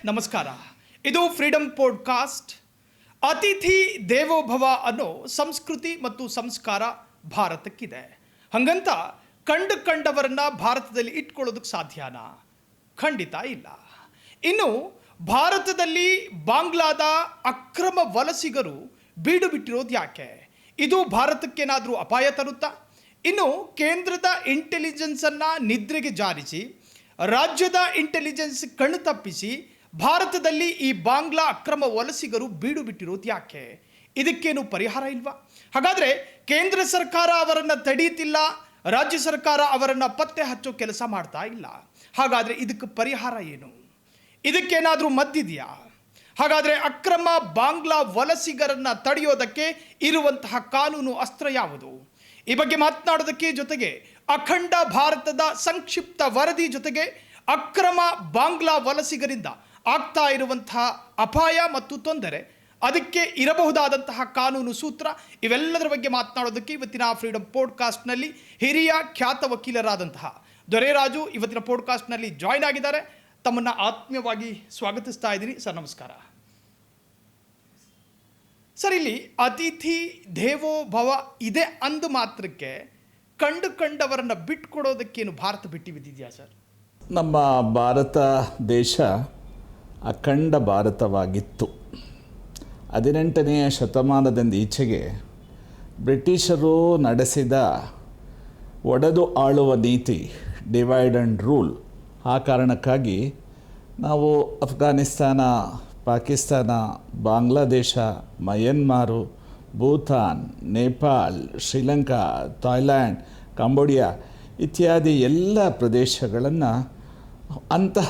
ನಮಸ್ಕಾರ. ಇದು freedom podcast. ಅತಿಥಿ ದೇವೋಭವ ಅನ್ನೋ ಸಂಸ್ಕೃತಿ ಮತ್ತು ಸಂಸ್ಕಾರ ಭಾರತಕ್ಕಿದೆ. ಹಂಗಂತ ಕಂಡವರನ್ನ ಭಾರತದಲ್ಲಿ ಇಟ್ಕೊಳ್ಳೋದಕ್ಕೆ ಸಾಧ್ಯನಾ? ಖಂಡಿತ ಇಲ್ಲ. ಇನ್ನು ಭಾರತದಲ್ಲಿ ಬಾಂಗ್ಲಾದ ಅಕ್ರಮ ವಲಸಿಗರು ಬೀಡು ಬಿಟ್ಟಿರೋದು ಯಾಕೆ? ಇದು ಭಾರತಕ್ಕೇನಾದರೂ ಅಪಾಯ ತರುತ್ತಾ? ಇನ್ನು ಕೇಂದ್ರದ ಇಂಟೆಲಿಜೆನ್ಸನ್ನು ನಿದ್ರೆಗೆ ಜಾರಿಸಿ ರಾಜ್ಯದ ಇಂಟೆಲಿಜೆನ್ಸ್ ಕಣ್ಣು ತಪ್ಪಿಸಿ ಭಾರತದಲ್ಲಿ ಈ ಬಾಂಗ್ಲಾ ಅಕ್ರಮ ವಲಸಿಗರು ಬೀಡು ಬಿಟ್ಟಿರೋದು ಯಾಕೆ? ಇದಕ್ಕೇನು ಪರಿಹಾರ ಇಲ್ವಾ? ಹಾಗಾದರೆ ಕೇಂದ್ರ ಸರ್ಕಾರ ಅವರನ್ನು ತಡೀತಿಲ್ಲ, ರಾಜ್ಯ ಸರ್ಕಾರ ಅವರನ್ನು ಪತ್ತೆ ಹಚ್ಚೋ ಕೆಲಸ ಮಾಡ್ತಾ ಇಲ್ಲ. ಹಾಗಾದರೆ ಇದಕ್ಕೆ ಪರಿಹಾರ ಏನು? ಇದಕ್ಕೇನಾದರೂ ಮದ್ದಿದೆಯಾ? ಹಾಗಾದರೆ ಅಕ್ರಮ ಬಾಂಗ್ಲಾ ವಲಸಿಗರನ್ನು ತಡೆಯೋದಕ್ಕೆ ಇರುವಂತಹ ಕಾನೂನು ಅಸ್ತ್ರ ಯಾವುದು? ಈ ಬಗ್ಗೆ ಮಾತನಾಡೋದಕ್ಕೆ ಜೊತೆಗೆ ಅಖಂಡ ಭಾರತದ ಸಂಕ್ಷಿಪ್ತ ವರದಿ ಜೊತೆಗೆ ಅಕ್ರಮ ಬಾಂಗ್ಲಾ ವಲಸಿಗರಿಂದ ಆಗ್ತಾ ಇರುವಂತಹ ಅಪಾಯ ಮತ್ತು ತೊಂದರೆ, ಅದಕ್ಕೆ ಇರಬಹುದಾದಂತಹ ಕಾನೂನು ಸೂತ್ರ, ಇವೆಲ್ಲದರ ಬಗ್ಗೆ ಮಾತನಾಡೋದಕ್ಕೆ ಇವತ್ತಿನ ಫ್ರೀಡಮ್ ಪಾಡ್ಕಾಸ್ಟ್ನಲ್ಲಿ ಹಿರಿಯ ಖ್ಯಾತ ವಕೀಲರಾದಂತಹ ದೊರೆರಾಜು ಇವತ್ತಿನ ಪಾಡ್ಕಾಸ್ಟ್ನಲ್ಲಿ ಜಾಯ್ನ್ ಆಗಿದ್ದಾರೆ. ತಮ್ಮನ್ನು ಆತ್ಮೀಯವಾಗಿ ಸ್ವಾಗತಿಸ್ತಾ ಇದ್ದೀನಿ ಸರ್. ನಮಸ್ಕಾರ ಸರ್. ಇಲ್ಲಿ ಅತಿಥಿ ದೇವೋಭವ ಇದೆ ಅಂದ ಮಾತ್ರಕ್ಕೆ ಕಂಡವರನ್ನು ಬಿಟ್ಕೊಡೋದಕ್ಕೇನು ಭಾರತ ಬಿಟ್ಟು ಬಿದ್ದಿದೆಯಾ ಸರ್? ನಮ್ಮ ಭಾರತ ದೇಶ ಅಖಂಡ ಭಾರತವಾಗಿತ್ತು. 18ನೇ ಶತಮಾನದಿಂದ ಈಚೆಗೆ ಬ್ರಿಟಿಷರು ನಡೆಸಿದ ಒಡೆದು ಆಳುವ ನೀತಿ, ಡಿವೈಡ್ ಆ್ಯಂಡ್ ರೂಲ್, ಆ ಕಾರಣಕ್ಕಾಗಿ ನಾವು ಅಫ್ಘಾನಿಸ್ತಾನ, ಪಾಕಿಸ್ತಾನ, ಬಾಂಗ್ಲಾದೇಶ, ಮಯನ್ಮಾರು, ಭೂತಾನ್, ನೇಪಾಳ್, ಶ್ರೀಲಂಕಾ, ಥಾಯ್ಲ್ಯಾಂಡ್, ಕಂಬೋಡಿಯಾ ಇತ್ಯಾದಿ ಎಲ್ಲ ಪ್ರದೇಶಗಳನ್ನು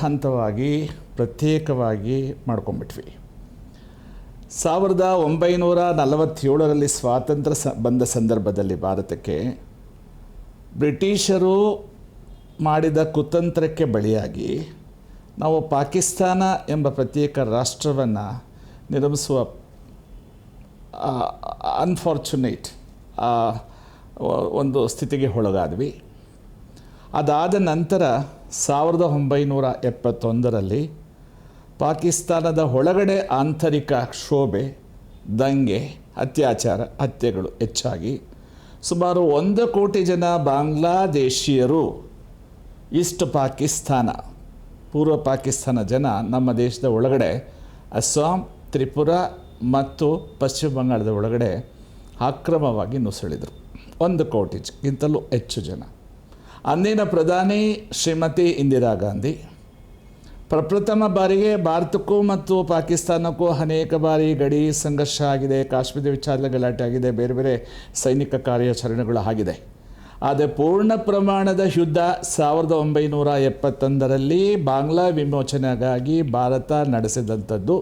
ಹಂತವಾಗಿ ಪ್ರತ್ಯೇಕವಾಗಿ ಮಾಡ್ಕೊಂಡ್ಬಿಟ್ವಿ. 1947ರಲ್ಲಿ ಸ್ವಾತಂತ್ರ್ಯ ಬಂದ ಸಂದರ್ಭದಲ್ಲಿ ಭಾರತಕ್ಕೆ ಬ್ರಿಟಿಷರು ಮಾಡಿದ ಕುತಂತ್ರಕ್ಕೆ ಬಲಿಯಾಗಿ ನಾವು ಪಾಕಿಸ್ತಾನ ಎಂಬ ಪ್ರತ್ಯೇಕ ರಾಷ್ಟ್ರವನ್ನು ನಿರ್ಮಿಸುವ ಅನ್ಫಾರ್ಚುನೇಟ್ ಒಂದು ಸ್ಥಿತಿಗೆ ಒಳಗಾದ್ವಿ. ಅದಾದ ನಂತರ 1971ರಲ್ಲಿ ಪಾಕಿಸ್ತಾನದ ಒಳಗಡೆ ಆಂತರಿಕ ಕ್ಷೋಭೆ, ದಂಗೆ, ಅತ್ಯಾಚಾರ, ಹತ್ಯೆಗಳು ಹೆಚ್ಚಾಗಿ ಸುಮಾರು 1 ಕೋಟಿ ಜನ ಬಾಂಗ್ಲಾದೇಶೀಯರು ಈಸ್ಟ್ ಪಾಕಿಸ್ತಾನ, ಪೂರ್ವ ಪಾಕಿಸ್ತಾನ ಜನ ನಮ್ಮ ದೇಶದ ಒಳಗಡೆ ಅಸ್ಸಾಂ, ತ್ರಿಪುರ ಮತ್ತು ಪಶ್ಚಿಮ ಬಂಗಾಳದ ಒಳಗಡೆ ಅಕ್ರಮವಾಗಿ ನುಸುಳಿದರು. 1 ಕೋಟಿಗಿಂತಲೂ ಹೆಚ್ಚು ಜನ. ಅಂದಿನ ಪ್ರಧಾನಿ ಶ್ರೀಮತಿ ಇಂದಿರಾ ಗಾಂಧಿ ಪ್ರಪ್ರಥಮ ಬಾರಿಗೆ ಭಾರತಕ್ಕೂ ಮತ್ತು ಪಾಕಿಸ್ತಾನಕ್ಕೂ ಅನೇಕ ಬಾರಿ ಗಡಿ ಸಂಘರ್ಷ ಆಗಿದೆ, ಕಾಶ್ಮೀರ ವಿಚಾರದಲ್ಲಿ ಗಲಾಟೆ ಆಗಿದೆ, ಬೇರೆ ಬೇರೆ ಸೈನಿಕ ಕಾರ್ಯಾಚರಣೆಗಳು ಆಗಿದೆ. ಆದರೆ ಪೂರ್ಣ ಪ್ರಮಾಣದ ಯುದ್ಧ 1971ರಲ್ಲಿ ಬಾಂಗ್ಲಾ ವಿಮೋಚನೆಗಾಗಿ ಭಾರತ ನಡೆಸಿದಂಥದ್ದು.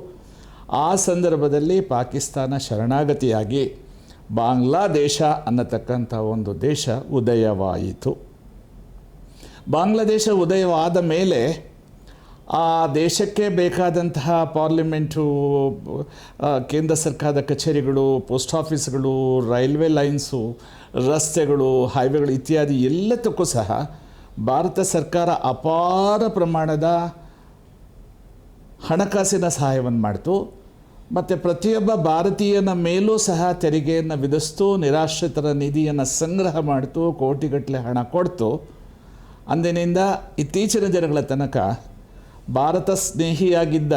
ಆ ಸಂದರ್ಭದಲ್ಲಿ ಪಾಕಿಸ್ತಾನ ಶರಣಾಗತಿಯಾಗಿ ಬಾಂಗ್ಲಾದೇಶ ಅನ್ನತಕ್ಕಂಥ ಒಂದು ದೇಶ ಉದಯವಾಯಿತು. ಬಾಂಗ್ಲಾದೇಶ ಉದಯವಾದ ಮೇಲೆ ಆ ದೇಶಕ್ಕೆ ಬೇಕಾದಂತಹ ಪಾರ್ಲಿಮೆಂಟು, ಕೇಂದ್ರ ಸರ್ಕಾರದ ಕಚೇರಿಗಳು, ಪೋಸ್ಟ್ ಆಫೀಸ್ಗಳು, ರೈಲ್ವೆ ಲೈನ್ಸು, ರಸ್ತೆಗಳು, ಹೈವೇಗಳು ಇತ್ಯಾದಿ ಎಲ್ಲದಕ್ಕೂ ಸಹ ಭಾರತ ಸರ್ಕಾರ ಅಪಾರ ಪ್ರಮಾಣದ ಹಣಕಾಸಿನ ಸಹಾಯವನ್ನು ಮಾಡ್ತು. ಮತ್ತು ಪ್ರತಿಯೊಬ್ಬ ಭಾರತೀಯನ ಮೇಲೂ ಸಹ ತೆರಿಗೆಯನ್ನು ವಿಧಿಸ್ತು, ನಿರಾಶ್ರಿತರ ನಿಧಿಯನ್ನು ಸಂಗ್ರಹ ಮಾಡ್ತು, ಕೋಟಿಗಟ್ಟಲೆ ಹಣ ಕೊಡ್ತು. ಅಂದಿನಿಂದ ಇತ್ತೀಚಿನ ದಿನಗಳ ತನಕ ಭಾರತ ಸ್ನೇಹಿಯಾಗಿದ್ದ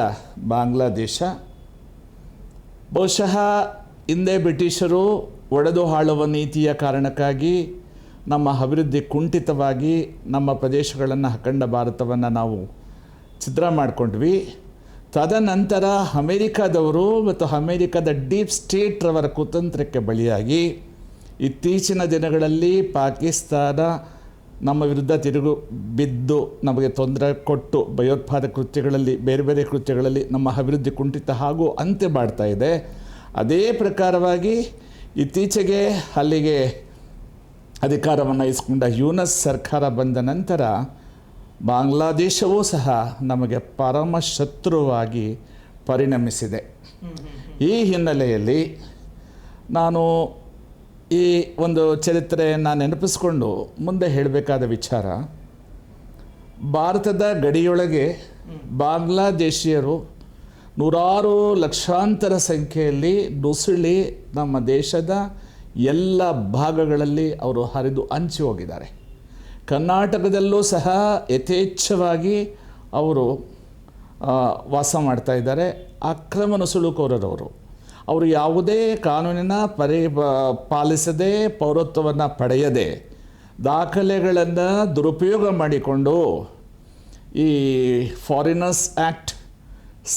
ಬಾಂಗ್ಲಾದೇಶ ಬಹುಶಃ ಹಿಂದೆ ಬ್ರಿಟಿಷರು ಒಡೆದು ಆಳುವ ನೀತಿಯ ಕಾರಣಕ್ಕಾಗಿ ನಮ್ಮ ಅಭಿವೃದ್ಧಿ ಕುಂಠಿತವಾಗಿ ನಮ್ಮ ಪ್ರದೇಶಗಳನ್ನು ಅಖಂಡ ಭಾರತವನ್ನು ನಾವು ಛಿದ್ರ ಮಾಡಿಕೊಂಡ್ವಿ. ತದನಂತರ ಅಮೇರಿಕಾದವರು ಮತ್ತು ಅಮೇರಿಕಾದ ಡೀಪ್ ಸ್ಟೇಟ್ರವರ ಕುತಂತ್ರಕ್ಕೆ ಬಲಿಯಾಗಿ ಇತ್ತೀಚಿನ ದಿನಗಳಲ್ಲಿ ಪಾಕಿಸ್ತಾನ ನಮ್ಮ ವಿರುದ್ಧ ತಿರುಗು ಬಿದ್ದು ನಮಗೆ ತೊಂದರೆ ಕೊಟ್ಟು ಭಯೋತ್ಪಾದಕ ಕೃತ್ಯಗಳಲ್ಲಿ, ಬೇರೆ ಬೇರೆ ಕೃತ್ಯಗಳಲ್ಲಿ ನಮ್ಮ ಅಭಿವೃದ್ಧಿ ಕುಂಠಿತ ಹಾಗೂ ಅಂತ್ಯ ಮಾಡ್ತಾ ಇದೆ. ಅದೇ ಪ್ರಕಾರವಾಗಿ ಇತ್ತೀಚೆಗೆ ಅಲ್ಲಿಗೆ ಅಧಿಕಾರವನ್ನು ವಹಿಸಿಕೊಂಡ ಯೂನಸ್ ಸರ್ಕಾರ ಬಂದ ನಂತರ ಬಾಂಗ್ಲಾದೇಶವೂ ಸಹ ನಮಗೆ ಪರಮ ಶತ್ರುವಾಗಿ ಪರಿಣಮಿಸಿದೆ. ಈ ಹಿನ್ನೆಲೆಯಲ್ಲಿ ನಾನು ಈ ಒಂದು ಚರಿತ್ರೆಯನ್ನು ನೆನಪಿಸ್ಕೊಂಡು ಮುಂದೆ ಹೇಳಬೇಕಾದ ವಿಚಾರ, ಭಾರತದ ಗಡಿಯೊಳಗೆ ಬಾಂಗ್ಲಾದೇಶಿಯರು ನೂರಾರು ಲಕ್ಷಾಂತರ ಸಂಖ್ಯೆಯಲ್ಲಿ ನುಸುಳಿ ನಮ್ಮ ದೇಶದ ಎಲ್ಲ ಭಾಗಗಳಲ್ಲಿ ಅವರು ಹರಿದು ಹಂಚಿ ಹೋಗಿದ್ದಾರೆ. ಕರ್ನಾಟಕದಲ್ಲೂ ಸಹ ಯಥೇಚ್ಛವಾಗಿ ಅವರು ವಾಸ ಮಾಡ್ತಾ ಇದ್ದಾರೆ. ಅಕ್ರಮ ನುಸುಳುಕೋರರವರು. ಅವರು ಯಾವುದೇ ಕಾನೂನಿನ ಪಾಲಿಸದೆ ಪೌರತ್ವವನ್ನು ಪಡೆಯದೆ ದಾಖಲೆಗಳನ್ನು ದುರುಪಯೋಗ ಮಾಡಿಕೊಂಡು ಈ foreigners act,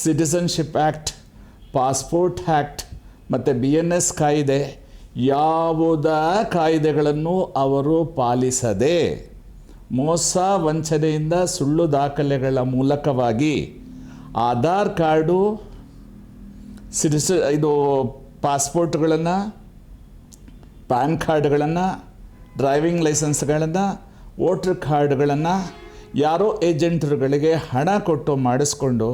citizenship act, passport act ಮತ್ತು BNS ಕಾಯ್ದೆ ಯಾವುದೇ ಕಾಯ್ದೆಗಳನ್ನು ಅವರು ಪಾಲಿಸದೆ ಮೋಸ ವಂಚನೆಯಿಂದ ಸುಳ್ಳು ದಾಖಲೆಗಳ ಮೂಲಕವಾಗಿ ಆಧಾರ್ ಕಾರ್ಡು, ಇದು ಪಾಸ್ಪೋರ್ಟ್ಗಳನ್ನು, ಪ್ಯಾನ್ ಕಾರ್ಡ್ಗಳನ್ನು, ಡ್ರೈವಿಂಗ್ ಲೈಸೆನ್ಸ್ಗಳನ್ನು, ವೋಟರ್ ಕಾರ್ಡ್ಗಳನ್ನು ಯಾರೋ ಏಜೆಂಟ್ರುಗಳಿಗೆ ಹಣ ಕೊಟ್ಟು ಮಾಡಿಸ್ಕೊಂಡು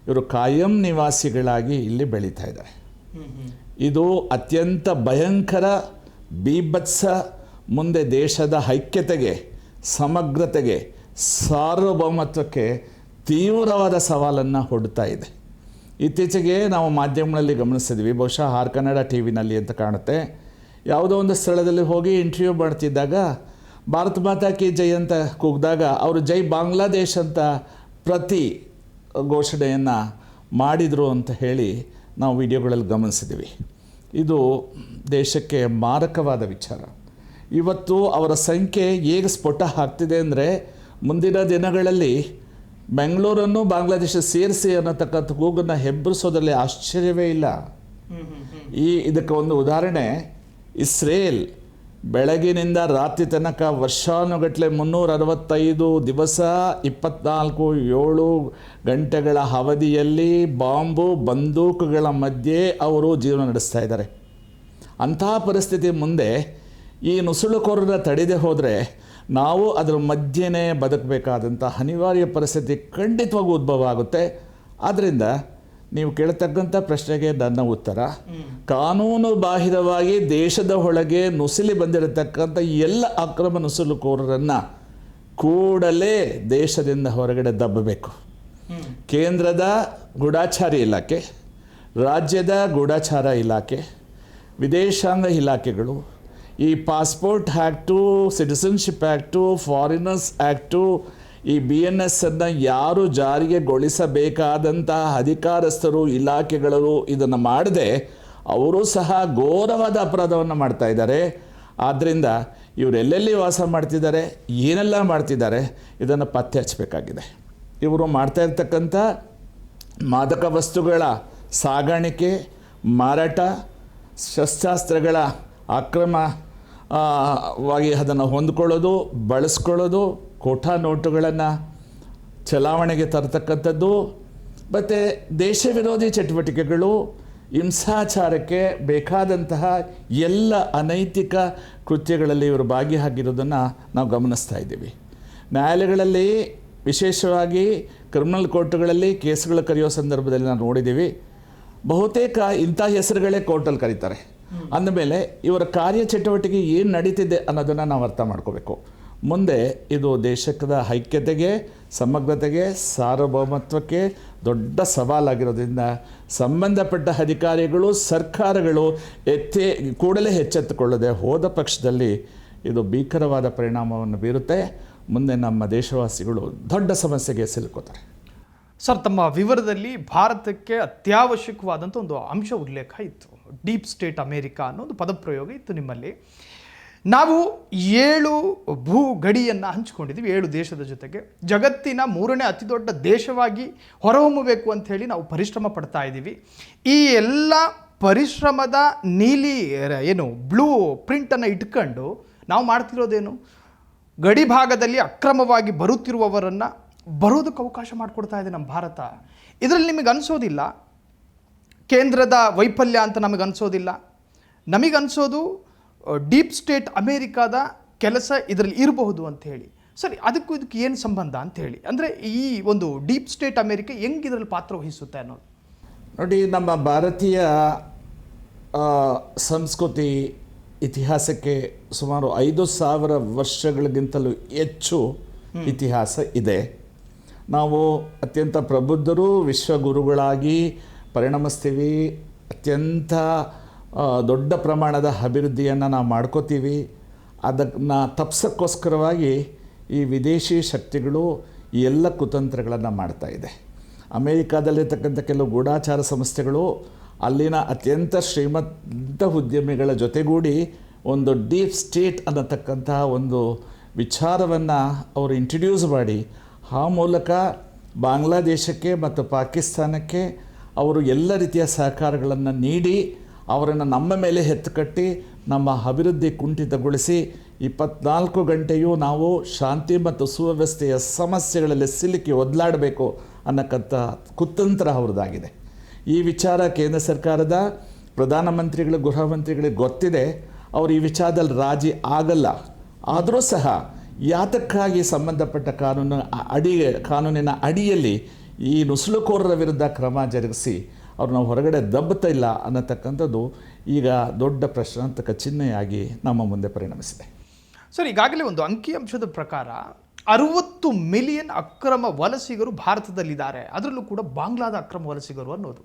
ಇವರು ಕಾಯಂ ನಿವಾಸಿಗಳಾಗಿ ಇಲ್ಲಿ ಬೆಳೀತಾ ಇದ್ದಾರೆ. ಇದು ಅತ್ಯಂತ ಭಯಂಕರ ಬೀಭತ್ಸ, ಮುಂದೆ ದೇಶದ ಐಕ್ಯತೆಗೆ, ಸಮಗ್ರತೆಗೆ, ಸಾರ್ವಭೌಮತ್ವಕ್ಕೆ ತೀವ್ರವಾದ ಸವಾಲನ್ನು ಹೊಡ್ತಾ ಇದೆ. ಇತ್ತೀಚೆಗೆ ನಾವು ಮಾಧ್ಯಮಗಳಲ್ಲಿ ಗಮನಿಸಿದ್ವಿ, ಬಹುಶಃ ಆರ್ ಕನ್ನಡ TV ಅಂತ ಕಾಣುತ್ತೆ. ಯಾವುದೋ ಒಂದು ಸ್ಥಳದಲ್ಲಿ ಹೋಗಿ ಇಂಟರ್ವ್ಯೂ ಮಾಡ್ತಿದ್ದಾಗ ಭಾರತ ಮಾತಾ ಕಿ ಜೈ ಅಂತ ಕೂಗಿದಾಗ ಅವರು ಜೈ ಬಾಂಗ್ಲಾದೇಶ್ ಅಂತ ಪ್ರತಿ ಘೋಷಣೆಯನ್ನು ಮಾಡಿದರು ಅಂತ ಹೇಳಿ ನಾವು ವಿಡಿಯೋಗಳಲ್ಲಿ ಗಮನಿಸಿದ್ದೀವಿ. ಇದು ದೇಶಕ್ಕೆ ಮಾರಕವಾದ ವಿಚಾರ. ಇವತ್ತು ಅವರ ಸಂಖ್ಯೆ ಹೇಗೆ ಸ್ಫೋಟ ಆಗ್ತಿದೆ ಅಂದರೆ, ಮುಂದಿನ ದಿನಗಳಲ್ಲಿ ಬೆಂಗಳೂರನ್ನು ಬಾಂಗ್ಲಾದೇಶ ಸೇರಿಸಿ ಅನ್ನತಕ್ಕಂಥ ಕೂಗನ್ನು ಹೆಬ್ಬರಿಸೋದ್ರಲ್ಲಿ ಆಶ್ಚರ್ಯವೇ ಇಲ್ಲ. ಇದಕ್ಕೆ ಒಂದು ಉದಾಹರಣೆ, ಇಸ್ರೇಲ್ ಬೆಳಗಿನಿಂದ ರಾತ್ರಿ ತನಕ ವರ್ಷಾನುಗಟ್ಟಲೆ 365 ದಿವಸ 24/7 ಗಂಟೆಗಳ ಅವಧಿಯಲ್ಲಿ ಬಾಂಬು ಬಂದೂಕುಗಳ ಮಧ್ಯೆ ಅವರು ಜೀವನ ನಡೆಸ್ತಾ ಇದ್ದಾರೆ. ಅಂತಹ ಪರಿಸ್ಥಿತಿ ಮುಂದೆ ಈ ನುಸುಳುಕೋರರ ತಡೆದೇ ಹೋದರೆ ನಾವು ಅದರ ಮಧ್ಯೆನೇ ಬದುಕಬೇಕಾದಂಥ ಅನಿವಾರ್ಯ ಪರಿಸ್ಥಿತಿ ಖಂಡಿತವಾಗೂ ಉದ್ಭವ ಆಗುತ್ತೆ. ಆದ್ದರಿಂದ ನೀವು ಕೇಳತಕ್ಕಂಥ ಪ್ರಶ್ನೆಗೆ ನನ್ನ ಉತ್ತರ, ಕಾನೂನು ಬಾಹಿರವಾಗಿ ದೇಶದ ಒಳಗೆ ನುಸುಳಿ ಬಂದಿರತಕ್ಕಂಥ ಎಲ್ಲ ಅಕ್ರಮ ನುಸುಳುಕೋರರನ್ನು ಕೂಡಲೇ ದೇಶದಿಂದ ಹೊರಗಡೆ ದಬ್ಬಬೇಕು. ಕೇಂದ್ರದ ಗೂಢಚಾರ ಇಲಾಖೆ, ರಾಜ್ಯದ ಗೂಢಚಾರ ಇಲಾಖೆ, ವಿದೇಶಾಂಗ ಇಲಾಖೆಗಳು ಈ passport act, citizenship act, foreigners act, ಈ BNS ಯಾರು ಜಾರಿಗೆಗೊಳಿಸಬೇಕಾದಂತಹ ಅಧಿಕಾರಸ್ಥರು, ಇಲಾಖೆಗಳು ಇದನ್ನು ಮಾಡದೆ ಅವರು ಸಹ ಘೋರವಾದ ಅಪರಾಧವನ್ನು ಮಾಡ್ತಾ ಇದ್ದಾರೆ. ಆದ್ದರಿಂದ ಇವರು ಎಲ್ಲೆಲ್ಲಿ ವಾಸ ಮಾಡ್ತಿದ್ದಾರೆ, ಏನೆಲ್ಲ ಮಾಡ್ತಿದ್ದಾರೆ, ಇದನ್ನು ಪತ್ತೆ ಹಚ್ಚಬೇಕಾಗಿದೆ. ಇವರು ಮಾಡ್ತಾ ಇರ್ತಕ್ಕಂಥ ಮಾದಕ ವಸ್ತುಗಳ ಸಾಗಾಣಿಕೆ, ಮಾರಾಟ, ಶಸ್ತ್ರಾಸ್ತ್ರಗಳ ಅಕ್ರಮವಾಗಿ ಅದನ್ನು ಹೊಂದ್ಕೊಳ್ಳೋದು, ಬಳಸ್ಕೊಳ್ಳೋದು, ಕೋಟಾ ನೋಟುಗಳನ್ನು ಚಲಾವಣೆಗೆ ತರತಕ್ಕಂಥದ್ದು, ಮತ್ತು ದೇಶ ವಿರೋಧಿ ಚಟುವಟಿಕೆಗಳು, ಹಿಂಸಾಚಾರಕ್ಕೆ ಬೇಕಾದಂತಹ ಎಲ್ಲ ಅನೈತಿಕ ಕೃತ್ಯಗಳಲ್ಲಿ ಇವರು ಭಾಗಿಯಾಗಿರೋದನ್ನು ನಾವು ಗಮನಿಸ್ತಾ ಇದ್ದೀವಿ. ನ್ಯಾಯಾಲಯಗಳಲ್ಲಿ, ವಿಶೇಷವಾಗಿ ಕ್ರಿಮಿನಲ್ ಕೋರ್ಟ್ಗಳಲ್ಲಿ ಕೇಸ್ಗಳು ಕರೆಯೋ ಸಂದರ್ಭದಲ್ಲಿ ನಾವು ನೋಡಿದ್ದೀವಿ, ಬಹುತೇಕ ಇಂಥ ಹೆಸರುಗಳೇ ಕೋರ್ಟಲ್ಲಿ ಕರೀತಾರೆ. ಅಂದಮೇಲೆ ಇವರ ಕಾರ್ಯಚಟುವಟಿಕೆ ಏನು ನಡೀತಿದೆ ಅನ್ನೋದನ್ನು ನಾವು ಅರ್ಥ ಮಾಡ್ಕೋಬೇಕು. ಮುಂದೆ ಇದು ದೇಶದ ಐಕ್ಯತೆಗೆ, ಸಮಗ್ರತೆಗೆ, ಸಾರ್ವಭೌಮತ್ವಕ್ಕೆ ದೊಡ್ಡ ಸವಾಲಾಗಿರೋದ್ರಿಂದ ಸಂಬಂಧಪಟ್ಟ ಅಧಿಕಾರಿಗಳು, ಸರ್ಕಾರಗಳು ಕೂಡಲೇ ಎಚ್ಚೆತ್ತುಕೊಳ್ಳದೆ ಹೋದ ಪಕ್ಷದಲ್ಲಿ ಇದು ಭೀಕರವಾದ ಪರಿಣಾಮವನ್ನು ಬೀರುತ್ತೆ. ಮುಂದೆ ನಮ್ಮ ದೇಶವಾಸಿಗಳು ದೊಡ್ಡ ಸಮಸ್ಯೆಗೆ ಸಿಲುಕೋತಾರೆ. ಸರ್, ತಮ್ಮ ವಿವರದಲ್ಲಿ ಭಾರತಕ್ಕೆ ಅತ್ಯವಶ್ಯಕವಾದಂಥ ಒಂದು ಅಂಶ ಉಲ್ಲೇಖ ಇತ್ತು. ಡೀಪ್ ಸ್ಟೇಟ್ ಅಮೇರಿಕಾ ಅನ್ನೋ ಒಂದು ಪದಪ್ರಯೋಗ ಇತ್ತು ನಿಮ್ಮಲ್ಲಿ. ನಾವು 7 ಭೂ ಗಡಿಯನ್ನು ಹಂಚಿಕೊಂಡಿದ್ದೀವಿ 7 ದೇಶದ ಜೊತೆಗೆ. ಜಗತ್ತಿನ 3ನೇ ಅತಿ ದೊಡ್ಡ ದೇಶವಾಗಿ ಹೊರಹೊಮ್ಮಬೇಕು ಅಂತ ಹೇಳಿ ನಾವು ಪರಿಶ್ರಮ ಪಡ್ತಾ ಇದ್ದೀವಿ. ಈ ಎಲ್ಲ ಪರಿಶ್ರಮದ ನೀಲಿ ಬ್ಲೂ ಪ್ರಿಂಟನ್ನು ಇಟ್ಕೊಂಡು ನಾವು ಮಾಡ್ತಿರೋದೇನು, ಗಡಿ ಭಾಗದಲ್ಲಿ ಅಕ್ರಮವಾಗಿ ಬರುತ್ತಿರುವವರನ್ನು ಬರೋದಕ್ಕೆ ಅವಕಾಶ ಮಾಡಿಕೊಡ್ತಾ ಇದೆ ನಮ್ಮ ಭಾರತ. ಇದರಲ್ಲಿ ನಿಮಗೆ ಅನಿಸೋದಿಲ್ಲ ಕೇಂದ್ರದ ವೈಫಲ್ಯ ಅಂತ ನಮಗೆ ಅನಿಸೋದಿಲ್ಲ? ನಮಗನ್ಸೋದು ಡೀಪ್ ಸ್ಟೇಟ್ ಅಮೇರಿಕಾದ ಕೆಲಸ ಇದರಲ್ಲಿ ಇರಬಹುದು ಅಂತ ಹೇಳಿ. ಸರಿ, ಅದಕ್ಕೂ ಇದಕ್ಕೆ ಏನು ಸಂಬಂಧ ಅಂತ ಹೇಳಿ, ಅಂದರೆ ಈ ಒಂದು ಡೀಪ್ ಸ್ಟೇಟ್ ಅಮೇರಿಕಾ ಹೆಂಗೆ ಇದರಲ್ಲಿ ಪಾತ್ರ ವಹಿಸುತ್ತೆ ಅನ್ನೋದು? ನೋಡಿ, ನಮ್ಮ ಭಾರತೀಯ ಸಂಸ್ಕೃತಿ ಇತಿಹಾಸಕ್ಕೆ ಸುಮಾರು 5,000 ವರ್ಷಗಳಿಗಿಂತಲೂ ಹೆಚ್ಚು ಇತಿಹಾಸ ಇದೆ. ನಾವು ಅತ್ಯಂತ ಪ್ರಬುದ್ಧರು ವಿಶ್ವಗುರುಗಳಾಗಿ ಪರಿಣಮಿಸ್ತೀವಿ. ಅತ್ಯಂತ ದೊಡ್ಡ ಪ್ರಮಾಣದ ಅಭಿವೃದ್ಧಿಯನ್ನು ನಾವು ಮಾಡ್ಕೋತೀವಿ. ಅದನ್ನು ತಪ್ಸೋಕ್ಕೋಸ್ಕರವಾಗಿ ಈ ವಿದೇಶಿ ಶಕ್ತಿಗಳು ಈ ಎಲ್ಲ ಕುತಂತ್ರಗಳನ್ನು ಮಾಡ್ತಾಯಿದೆ. ಅಮೇರಿಕಾದಲ್ಲಿರ್ತಕ್ಕಂಥ ಕೆಲವು ಗೂಢಾಚಾರ ಸಂಸ್ಥೆಗಳು ಅಲ್ಲಿನ ಅತ್ಯಂತ ಶ್ರೀಮಂತ ಉದ್ಯಮಿಗಳ ಜೊತೆಗೂಡಿ ಒಂದು ಡೀಪ್ ಸ್ಟೇಟ್ ಅನ್ನತಕ್ಕಂತಹ ಒಂದು ವಿಚಾರವನ್ನು ಅವರು ಇಂಟ್ರಡ್ಯೂಸ್ ಮಾಡಿ ಆ ಮೂಲಕ ಬಾಂಗ್ಲಾದೇಶಕ್ಕೆ ಮತ್ತು ಪಾಕಿಸ್ತಾನಕ್ಕೆ ಅವರು ಎಲ್ಲ ರೀತಿಯ ಸಹಕಾರಗಳನ್ನು ನೀಡಿ ಅವರನ್ನು ನಮ್ಮ ಮೇಲೆ ಎತ್ತುಕಟ್ಟಿ ನಮ್ಮ ಅಭಿವೃದ್ಧಿ ಕುಂಠಿತಗೊಳಿಸಿ 24 ಗಂಟೆಯೂ ನಾವು ಶಾಂತಿ ಮತ್ತು ಸುವ್ಯವಸ್ಥೆಯ ಸಮಸ್ಯೆಗಳಲ್ಲಿ ಸಿಲುಕಿ ಒದ್ದಾಡಬೇಕು ಅನ್ನಕ್ಕಂಥ ಕುತಂತ್ರ ಅವ್ರದ್ದಾಗಿದೆ. ಈ ವಿಚಾರ ಕೇಂದ್ರ ಸರ್ಕಾರದ ಪ್ರಧಾನಮಂತ್ರಿಗಳು ಗೃಹ ಮಂತ್ರಿಗಳಿಗೆ ಗೊತ್ತಿದೆ. ಅವರು ಈ ವಿಚಾರದಲ್ಲಿ ರಾಜಿ ಆಗಲ್ಲ. ಆದರೂ ಸಹ ಯಾತಕ್ಕಾಗಿ ಸಂಬಂಧಪಟ್ಟ ಕಾನೂನಿನ ಅಡಿಯಲ್ಲಿ ಈ ನುಸುಳುಕೋರರ ವಿರುದ್ಧ ಕ್ರಮ ಜರುಗಿಸಿ ಅವ್ರನ್ನ ಹೊರಗಡೆ ದಬ್ಬುತ್ತಾ ಇಲ್ಲ ಅನ್ನತಕ್ಕಂಥದ್ದು ಈಗ ದೊಡ್ಡ ಪ್ರಶ್ನಾರ್ಥಕ ಚಿಹ್ನೆಯಾಗಿ ನಮ್ಮ ಮುಂದೆ ಪರಿಣಮಿಸಿದೆ. ಸರ್, ಈಗಾಗಲೇ ಒಂದು ಅಂಕಿಅಂಶದ ಪ್ರಕಾರ 60 ಮಿಲಿಯನ್ ಅಕ್ರಮ ವಲಸಿಗರು ಭಾರತದಲ್ಲಿದ್ದಾರೆ. ಅದರಲ್ಲೂ ಕೂಡ ಬಾಂಗ್ಲಾದ ಅಕ್ರಮ ವಲಸಿಗರು ಅನ್ನೋದು.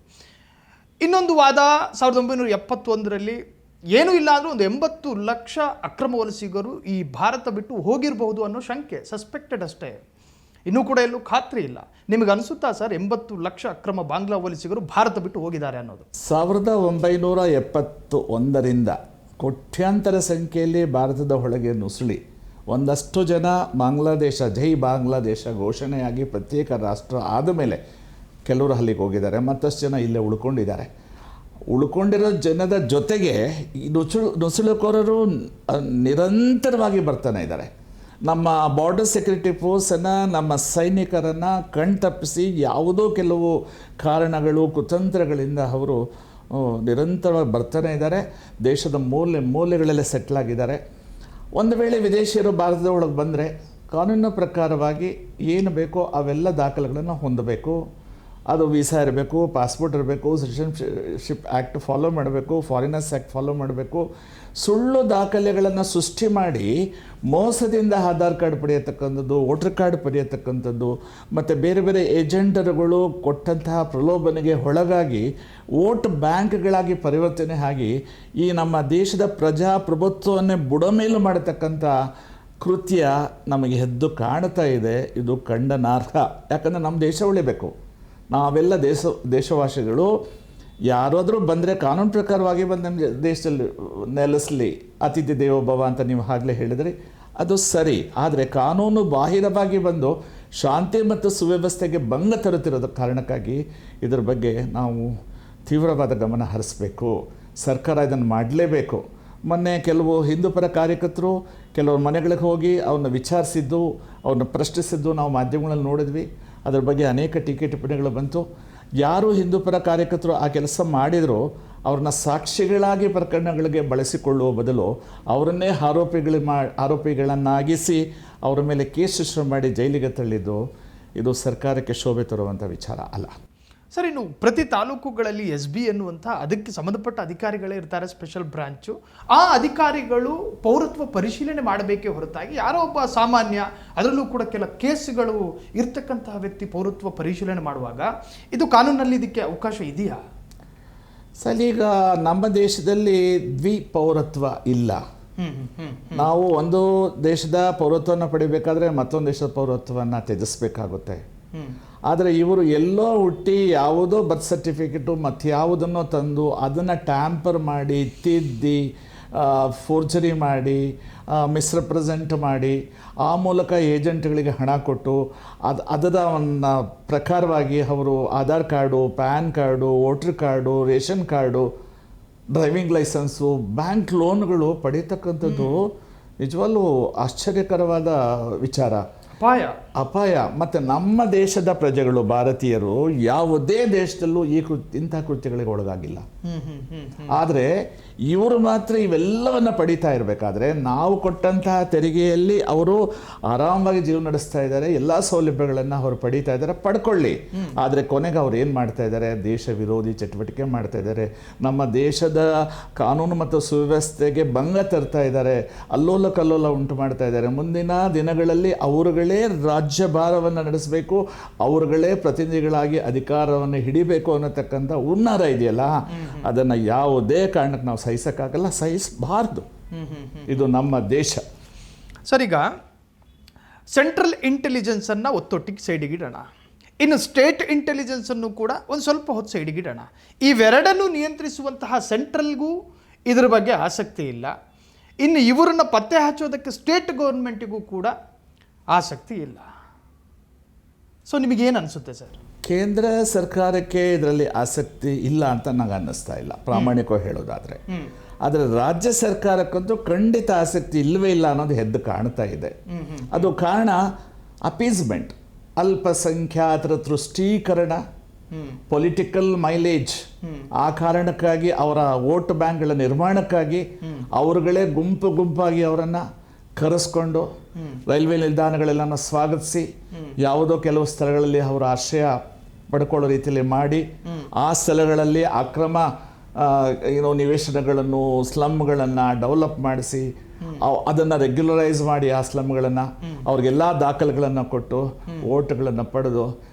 ಇನ್ನೊಂದು ವಾದ 1971ರಲ್ಲಿ ಏನೂ ಇಲ್ಲ ಅಂದರೂ ಒಂದು 80 ಲಕ್ಷ ಅಕ್ರಮ ವಲಸಿಗರು ಈ ಭಾರತ ಬಿಟ್ಟು ಹೋಗಿರಬಹುದು ಅನ್ನೋ ಶಂಕೆ, ಸಸ್ಪೆಕ್ಟೆಡ್ ಅಷ್ಟೇ. ಇನ್ನೂ ಕೂಡ ಎಲ್ಲೂ ಖಾತ್ರಿ ಇಲ್ಲ. ನಿಮಗೆ ಅನಿಸುತ್ತಾ ಸರ್ 80 ಲಕ್ಷ ಅಕ್ರಮ ಬಾಂಗ್ಲಾ ವಲಸಿಗರು ಭಾರತ ಬಿಟ್ಟು ಹೋಗಿದ್ದಾರೆ ಅನ್ನೋದು? 1971ರಿಂದ ಕೋಟ್ಯಾಂತರ ಸಂಖ್ಯೆಯಲ್ಲಿ ಭಾರತದ ಒಳಗೆ ನುಸುಳಿ ಒಂದಷ್ಟು ಜನ ಬಾಂಗ್ಲಾದೇಶ ಜೈ ಬಾಂಗ್ಲಾದೇಶ ಘೋಷಣೆಯಾಗಿ ಪ್ರತ್ಯೇಕ ರಾಷ್ಟ್ರ ಆದಮೇಲೆ ಕೆಲವರು ಅಲ್ಲಿಗೆ ಹೋಗಿದ್ದಾರೆ. ಮತ್ತಷ್ಟು ಜನ ಇಲ್ಲೇ ಉಳ್ಕೊಂಡಿರೋ ಜನದ ಜೊತೆಗೆ ಈ ನುಸುಳುಕೋರರು ನಿರಂತರವಾಗಿ ಬರ್ತಾನೆ ಇದ್ದಾರೆ. ನಮ್ಮ ಬಾರ್ಡರ್ ಸೆಕ್ಯೂರಿಟಿ ಫೋರ್ಸನ್ನು, ನಮ್ಮ ಸೈನಿಕರನ್ನು ಕಣ್ತಪ್ಪಿಸಿ ಯಾವುದೋ ಕೆಲವು ಕಾರಣಗಳು ಕುತಂತ್ರಗಳಿಂದ ಅವರು ನಿರಂತರವಾಗಿ ಬರ್ತಾನೆ ಇದ್ದಾರೆ. ದೇಶದ ಮೂಲೆಗಳಲ್ಲೇ ಸೆಟ್ಲಾಗಿದ್ದಾರೆ. ಒಂದು ವೇಳೆ ವಿದೇಶಿಯರು ಭಾರತದ ಒಳಗೆ ಬಂದರೆ ಕಾನೂನಿನ ಪ್ರಕಾರವಾಗಿ ಏನು ಬೇಕೋ ಅವೆಲ್ಲ ದಾಖಲೆಗಳನ್ನು ಹೊಂದಬೇಕು. ಅದು ವೀಸಾ ಇರಬೇಕು, ಪಾಸ್ಪೋರ್ಟ್ ಇರಬೇಕು, ಸಿಟಿಜನ್ಶಿಪ್ ಆ್ಯಕ್ಟ್ ಫಾಲೋ ಮಾಡಬೇಕು, ಫಾರಿನರ್ಸ್ ಆ್ಯಕ್ಟ್ ಫಾಲೋ ಮಾಡಬೇಕು. ಸುಳ್ಳು ದಾಖಲೆಗಳನ್ನು ಸೃಷ್ಟಿ ಮಾಡಿ ಮೋಸದಿಂದ ಆಧಾರ್ ಕಾರ್ಡ್ ಪಡೆಯತಕ್ಕಂಥದ್ದು, ವೋಟರ್ ಕಾರ್ಡ್ ಪಡೆಯತಕ್ಕಂಥದ್ದು ಮತ್ತು ಬೇರೆ ಬೇರೆ ಏಜೆಂಟರುಗಳು ಕೊಟ್ಟಂತಹ ಪ್ರಲೋಭನೆಗೆ ಒಳಗಾಗಿ ವೋಟ್ ಬ್ಯಾಂಕ್ಗಳಾಗಿ ಪರಿವರ್ತನೆ ಆಗಿ ಈ ನಮ್ಮ ದೇಶದ ಪ್ರಜಾಪ್ರಭುತ್ವವನ್ನೇ ಬುಡಮೇಲು ಮಾಡತಕ್ಕಂಥ ಕೃತ್ಯ ನಮಗೆ ಎದ್ದು ಕಾಣ್ತಾ ಇದೆ. ಇದು ಖಂಡನಾರ್ಹ. ಯಾಕಂದರೆ ನಮ್ಮ ದೇಶ ಉಳಿಬೇಕು. ನಾವೆಲ್ಲ ದೇಶವಾಸಿಗಳು ಯಾರಾದರೂ ಬಂದರೆ ಕಾನೂನು ಪ್ರಕಾರವಾಗಿ ಬಂದು ನಮ್ಮ ದೇಶದಲ್ಲಿ ನೆಲೆಸಲಿ, ಅತಿಥಿ ದೇವೋಭವ ಅಂತ ನೀವು ಆಗಲೇ ಹೇಳಿದ್ರಿ, ಅದು ಸರಿ. ಆದರೆ ಕಾನೂನು ಬಾಹಿರವಾಗಿ ಬಂದು ಶಾಂತಿ ಮತ್ತು ಸುವ್ಯವಸ್ಥೆಗೆ ಭಂಗ ತರುತ್ತಿರೋದ ಕಾರಣಕ್ಕಾಗಿ ಇದರ ಬಗ್ಗೆ ನಾವು ತೀವ್ರವಾದ ಗಮನ ಹರಿಸಬೇಕು. ಸರ್ಕಾರ ಇದನ್ನು ಮಾಡಲೇಬೇಕು. ಮೊನ್ನೆ ಕೆಲವು ಹಿಂದೂಪರ ಕಾರ್ಯಕರ್ತರು ಕೆಲವ್ರ ಮನೆಗಳಿಗೆ ಹೋಗಿ ಅವ್ರನ್ನ ವಿಚಾರಿಸಿದ್ದು, ಅವ್ರನ್ನ ಪ್ರಶ್ನಿಸಿದ್ದು ನಾವು ಮಾಧ್ಯಮಗಳಲ್ಲಿ ನೋಡಿದ್ವಿ. ಅದರ ಬಗ್ಗೆ ಅನೇಕ ಟೀಕೆ ಟಿಪ್ಪಣಿಗಳು ಬಂತು. ಯಾರು ಹಿಂದೂಪರ ಕಾರ್ಯಕರ್ತರು ಆ ಕೆಲಸ ಮಾಡಿದರೂ ಅವ್ರನ್ನ ಸಾಕ್ಷಿಗಳಾಗಿ ಪ್ರಕರಣಗಳಿಗೆ ಬಳಸಿಕೊಳ್ಳುವ ಬದಲು ಅವರನ್ನೇ ಆರೋಪಿಗಳನ್ನಾಗಿಸಿ ಅವರ ಮೇಲೆ ಕೇಸ್ ರಿಜಿಸ್ಟರ್ ಮಾಡಿ ಜೈಲಿಗೆ ತಳ್ಳಿದ್ದು ಇದು ಸರ್ಕಾರಕ್ಕೆ ಶೋಭೆ ತರುವಂಥ ವಿಚಾರ ಅಲ್ಲ. ಸರ್, ಇನ್ನು ಪ್ರತಿ ತಾಲೂಕುಗಳಲ್ಲಿ SB ಎನ್ನುವಂಥ ಅದಕ್ಕೆ ಸಂಬಂಧಪಟ್ಟ ಅಧಿಕಾರಿಗಳೇ ಇರ್ತಾರೆ, ಸ್ಪೆಷಲ್ ಬ್ರಾಂಚು. ಆ ಅಧಿಕಾರಿಗಳು ಪೌರತ್ವ ಪರಿಶೀಲನೆ ಮಾಡಬೇಕೇ ಹೊರತಾಗಿ ಯಾರೋ ಒಬ್ಬ ಸಾಮಾನ್ಯ, ಅದರಲ್ಲೂ ಕೂಡ ಕೆಲ ಕೇಸುಗಳು ಇರ್ತಕ್ಕಂತಹ ವ್ಯಕ್ತಿ ಪೌರತ್ವ ಪರಿಶೀಲನೆ ಮಾಡುವಾಗ ಇದು ಕಾನೂನಲ್ಲಿ ಇದಕ್ಕೆ ಅವಕಾಶ ಇದೆಯಾ? ಸರ್, ಈಗ ನಮ್ಮ ದೇಶದಲ್ಲಿ ದ್ವಿಪೌರತ್ವ ಇಲ್ಲ. ನಾವು ಒಂದು ದೇಶದ ಪೌರತ್ವವನ್ನು ಪಡಿಬೇಕಾದ್ರೆ ಮತ್ತೊಂದು ದೇಶದ ಪೌರತ್ವವನ್ನು ತ್ಯಜಿಸಬೇಕಾಗುತ್ತೆ. ಆದರೆ ಇವರು ಎಲ್ಲೋ ಹುಟ್ಟಿ ಯಾವುದೋ ಬರ್ತ್ ಸರ್ಟಿಫಿಕೇಟು ಮತ್ತು ಯಾವುದನ್ನೋ ತಂದು ಅದನ್ನು ಟ್ಯಾಂಪರ್ ಮಾಡಿ, ತಿದ್ದಿ, ಫೋರ್ಜರಿ ಮಾಡಿ, ಮಿಸ್ರೆಪ್ರೆಸೆಂಟ್ ಮಾಡಿ ಆ ಮೂಲಕ ಏಜೆಂಟ್ಗಳಿಗೆ ಹಣ ಕೊಟ್ಟು ಅದರ ಪ್ರಕಾರವಾಗಿ ಅವರು Aadhaar card, PAN card, voter card, ration card, driving licence, bank ಲೋನ್ಗಳು ಪಡೀತಕ್ಕಂಥದ್ದು ನಿಜವಲ್ಲೂ ಆಶ್ಚರ್ಯಕರವಾದ ವಿಚಾರ. ಅಪಾಯ. ಮತ್ತು ನಮ್ಮ ದೇಶದ ಪ್ರಜೆಗಳು, ಭಾರತೀಯರು ಯಾವುದೇ ದೇಶದಲ್ಲೂ ಇಂಥ ಕೃತ್ಯಗಳಿಗೆ ಒಳಗಾಗಿಲ್ಲ. ಆದರೆ ಇವರು ಮಾತ್ರ ಇವೆಲ್ಲವನ್ನು ಪಡೀತಾ ಇರಬೇಕಾದ್ರೆ ನಾವು ಕೊಟ್ಟಂತಹ ತೆರಿಗೆಯಲ್ಲಿ ಅವರು ಆರಾಮಾಗಿ ಜೀವನ ನಡೆಸ್ತಾ ಇದ್ದಾರೆ, ಎಲ್ಲ ಸೌಲಭ್ಯಗಳನ್ನು ಅವರು ಪಡೀತಾ ಇದ್ದಾರೆ, ಪಡ್ಕೊಳ್ಳಿ. ಆದರೆ ಕೊನೆಗೆ ಅವ್ರು ಏನು ಮಾಡ್ತಾ ಇದ್ದಾರೆ? ದೇಶ ವಿರೋಧಿ ಚಟುವಟಿಕೆ ಮಾಡ್ತಾ ಇದ್ದಾರೆ, ನಮ್ಮ ದೇಶದ ಕಾನೂನು ಮತ್ತು ಸುವ್ಯವಸ್ಥೆಗೆ ಭಂಗ ತರ್ತಾ ಇದ್ದಾರೆ, ಅಲ್ಲೋಲ ಕಲ್ಲೋಲ ಉಂಟು ಮಾಡ್ತಾ ಇದ್ದಾರೆ. ಮುಂದಿನ ದಿನಗಳಲ್ಲಿ ಅವರುಗಳೇ ರಾಜ್ಯಭಾರವನ್ನು ನಡೆಸಬೇಕು, ಅವರುಗಳೇ ಪ್ರತಿನಿಧಿಗಳಾಗಿ ಅಧಿಕಾರವನ್ನು ಹಿಡಿಬೇಕು ಅನ್ನತಕ್ಕಂಥ ಹುನ್ನಾರ ಇದೆಯಲ್ಲ, ಅದನ್ನು ಯಾವುದೇ ಕಾರಣಕ್ಕೆ ನಾವು ಸಹಿಸೋಕ್ಕಾಗಲ್ಲ, ಸಹಿಸಬಾರ್ದು. ಇದು ನಮ್ಮ ದೇಶ. ಸರ್, ಈಗ ಸೆಂಟ್ರಲ್ ಇಂಟೆಲಿಜೆನ್ಸನ್ನು ಒತ್ತೊಟ್ಟಿಗೆ ಸೈಡಿಗಿಡೋಣ, ಇನ್ನು ಸ್ಟೇಟ್ ಇಂಟೆಲಿಜೆನ್ಸನ್ನು ಕೂಡ ಒಂದು ಸ್ವಲ್ಪ ಹೊತ್ತು ಸೈಡಿಗಿಡೋಣ. ಇವೆರಡನ್ನು ನಿಯಂತ್ರಿಸುವಂತಹ ಸೆಂಟ್ರಲ್ಗೂ ಇದ್ರ ಬಗ್ಗೆ ಆಸಕ್ತಿ ಇಲ್ಲ. ಇನ್ನು ಇವರನ್ನ ಪತ್ತೆ ಹಚ್ಚೋದಕ್ಕೆ ಸ್ಟೇಟ್ ಗೌರ್ಮೆಂಟಿಗೂ ಕೂಡ ಆಸಕ್ತಿ ಇಲ್ಲ. ಸೊ ನಿಮಗೇನು ಅನಿಸುತ್ತೆ ಸರ್? ಕೇಂದ್ರ ಸರ್ಕಾರಕ್ಕೆ ಇದರಲ್ಲಿ ಆಸಕ್ತಿ ಇಲ್ಲ ಅಂತ ನಂಗೆ ಅನ್ನಿಸ್ತಾ ಇಲ್ಲ, ಪ್ರಾಮಾಣಿಕವಾಗಿ ಹೇಳೋದಾದರೆ. ಆದರೆ ರಾಜ್ಯ ಸರ್ಕಾರಕ್ಕಂತೂ ಖಂಡಿತ ಆಸಕ್ತಿ ಇಲ್ಲವೇ ಇಲ್ಲ ಅನ್ನೋದು ಎದ್ದು ಕಾಣ್ತಾ ಇದೆ. ಅದು ಕಾರಣ ಅಪೀಸ್ಮೆಂಟ್, ಅಲ್ಪಸಂಖ್ಯಾತರ ತುಷ್ಟೀಕರಣ, ಪೊಲಿಟಿಕಲ್ ಮೈಲೇಜ್. ಆ ಕಾರಣಕ್ಕಾಗಿ ಅವರ ವೋಟ್ ಬ್ಯಾಂಕ್ಗಳ ನಿರ್ಮಾಣಕ್ಕಾಗಿ ಅವರುಗಳೇ ಗುಂಪಾಗಿ ಅವರನ್ನು ಕರೆಸ್ಕೊಂಡು ರೈಲ್ವೆ ನಿಲ್ದಾಣಗಳೆಲ್ಲ ಸ್ವಾಗತಿಸಿ ಯಾವುದೋ ಕೆಲವು ಸ್ಥಳಗಳಲ್ಲಿ ಅವರ ಆಶ್ರಯ ಪಡ್ಕೊಳ್ಳೋ ರೀತಿಯಲ್ಲಿ ಮಾಡಿ, ಆ ಸ್ಥಳಗಳಲ್ಲಿ ಅಕ್ರಮ ನಿವೇಶನಗಳನ್ನು, ಸ್ಲಮ್ಗಳನ್ನು ಡೆವಲಪ್ ಮಾಡಿಸಿ ಅದನ್ನು ರೆಗ್ಯುಲರೈಸ್ ಮಾಡಿ ಆ ಸ್ಲಮ್ಗಳನ್ನು ಅವ್ರಿಗೆಲ್ಲ ದಾಖಲೆಗಳನ್ನು ಕೊಟ್ಟು ವೋಟ್ಗಳನ್ನು ಪಡೆದು